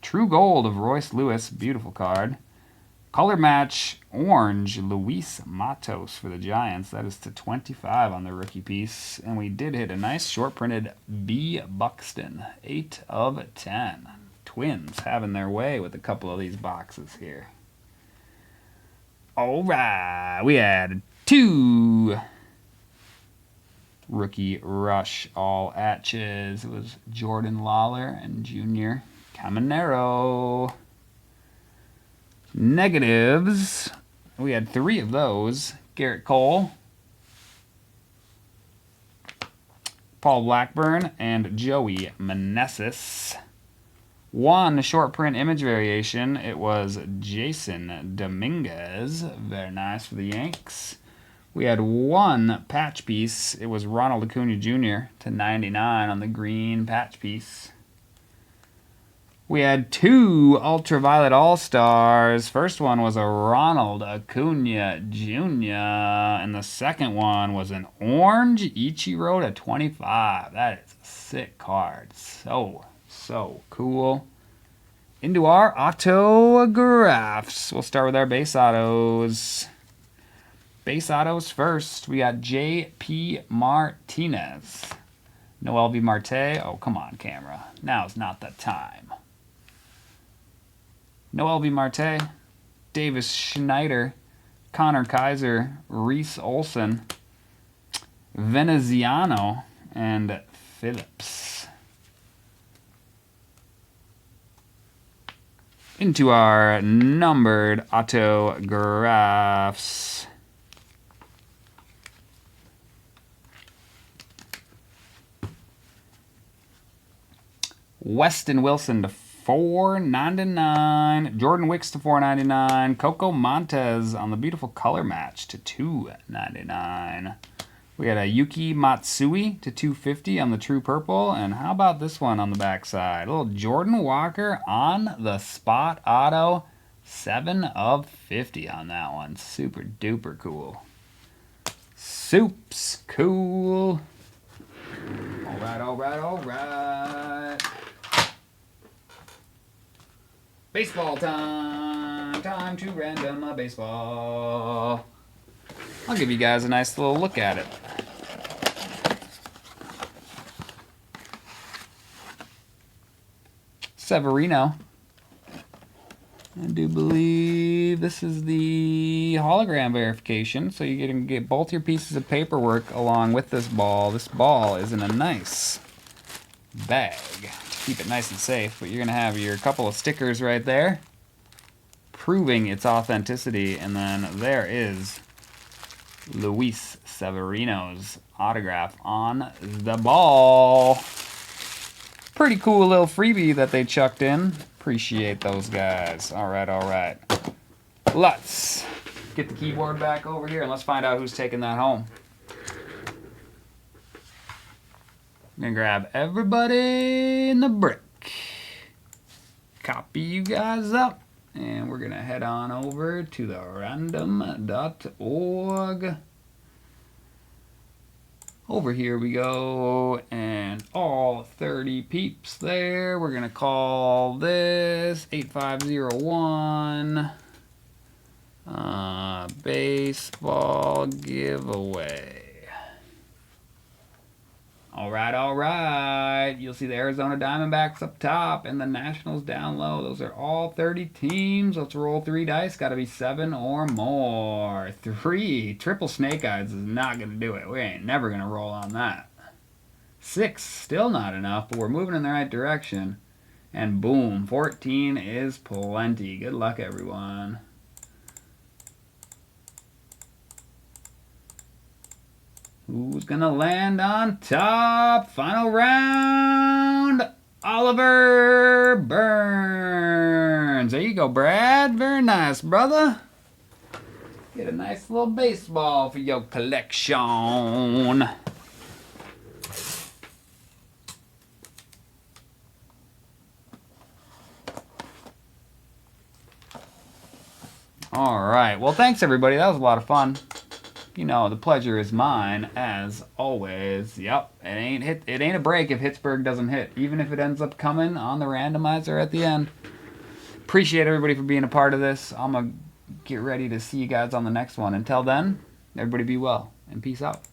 True gold of Royce Lewis, beautiful card. Color match orange Luis Matos for the Giants. That is to 25 on the rookie piece. And we did hit a nice short printed B. Buxton, 8 of 10. Twins having their way with a couple of these boxes here. All right, we had 2 rookie rush all atches. It was Jordan Lawler and Junior Caminero. Negatives, we had 3 of those. Garrett Cole, Paul Blackburn, and Joey Meneses. 1 short print image variation. It was Jason Dominguez. Very nice for the Yanks. We had 1 patch piece. It was Ronald Acuna Jr. to 99 on the green patch piece. We had 2 Ultraviolet All-Stars. First one was a Ronald Acuna Jr. And the second one was an orange Ichiro to 25. That is a sick card. So cool. Into our autographs. We'll start with our base autos. Base autos first. We got J.P. Martinez. Noel V. Marte. Oh, come on, camera. Now's not the time. Noel V. Marte. Davis Schneider. Connor Kaiser. Reese Olson. Veneziano. And Phillips. Into our numbered autographs. Weston Wilson to 499. Jordan Wicks to 499. Coco Montez on the beautiful color match to 299. We had a Yuki Matsui to 250 on the true purple. And how about this one on the backside? A little Jordan Walker on the spot auto. 7 of 50 on that one. Super duper cool. Soups cool. All right. Baseball time. Time to random a baseball. I'll give you guys a nice little look at it. Severino. I do believe this is the hologram verification, so you can get both your pieces of paperwork along with this ball. This ball is in a nice bag to keep it nice and safe, but you're going to have your couple of stickers right there proving its authenticity, and then there is Luis Severino's autograph on the ball. Pretty cool little freebie that they chucked in. Appreciate those guys. All right, all right. Let's get the keyboard back over here and let's find out who's taking that home. I'm gonna grab everybody in the brick. Copy you guys up. And we're gonna head on over to the random.org. Over here we go, and all 30 peeps there. We're gonna call this 8501 baseball giveaway. All right. You'll see the Arizona Diamondbacks up top and the Nationals down low. Those are all 30 teams. Let's roll 3 dice. Got to be 7 or more. 3. Triple snake eyes is not going to do it. We ain't never going to roll on that. 6. Still not enough, but we're moving in the right direction. And boom, 14 is plenty. Good luck, everyone. Who's gonna land on top? Final round, Oliver Burns. There you go, Brad. Very nice, brother. Get a nice little baseball for your collection. All right. Well, thanks, everybody. That was a lot of fun. You know, the pleasure is mine, as always. Yep, it ain't a break if Pittsburgh doesn't hit, even if it ends up coming on the randomizer at the end. Appreciate everybody for being a part of this. I'm going to get ready to see you guys on the next one. Until then, everybody be well, and peace out.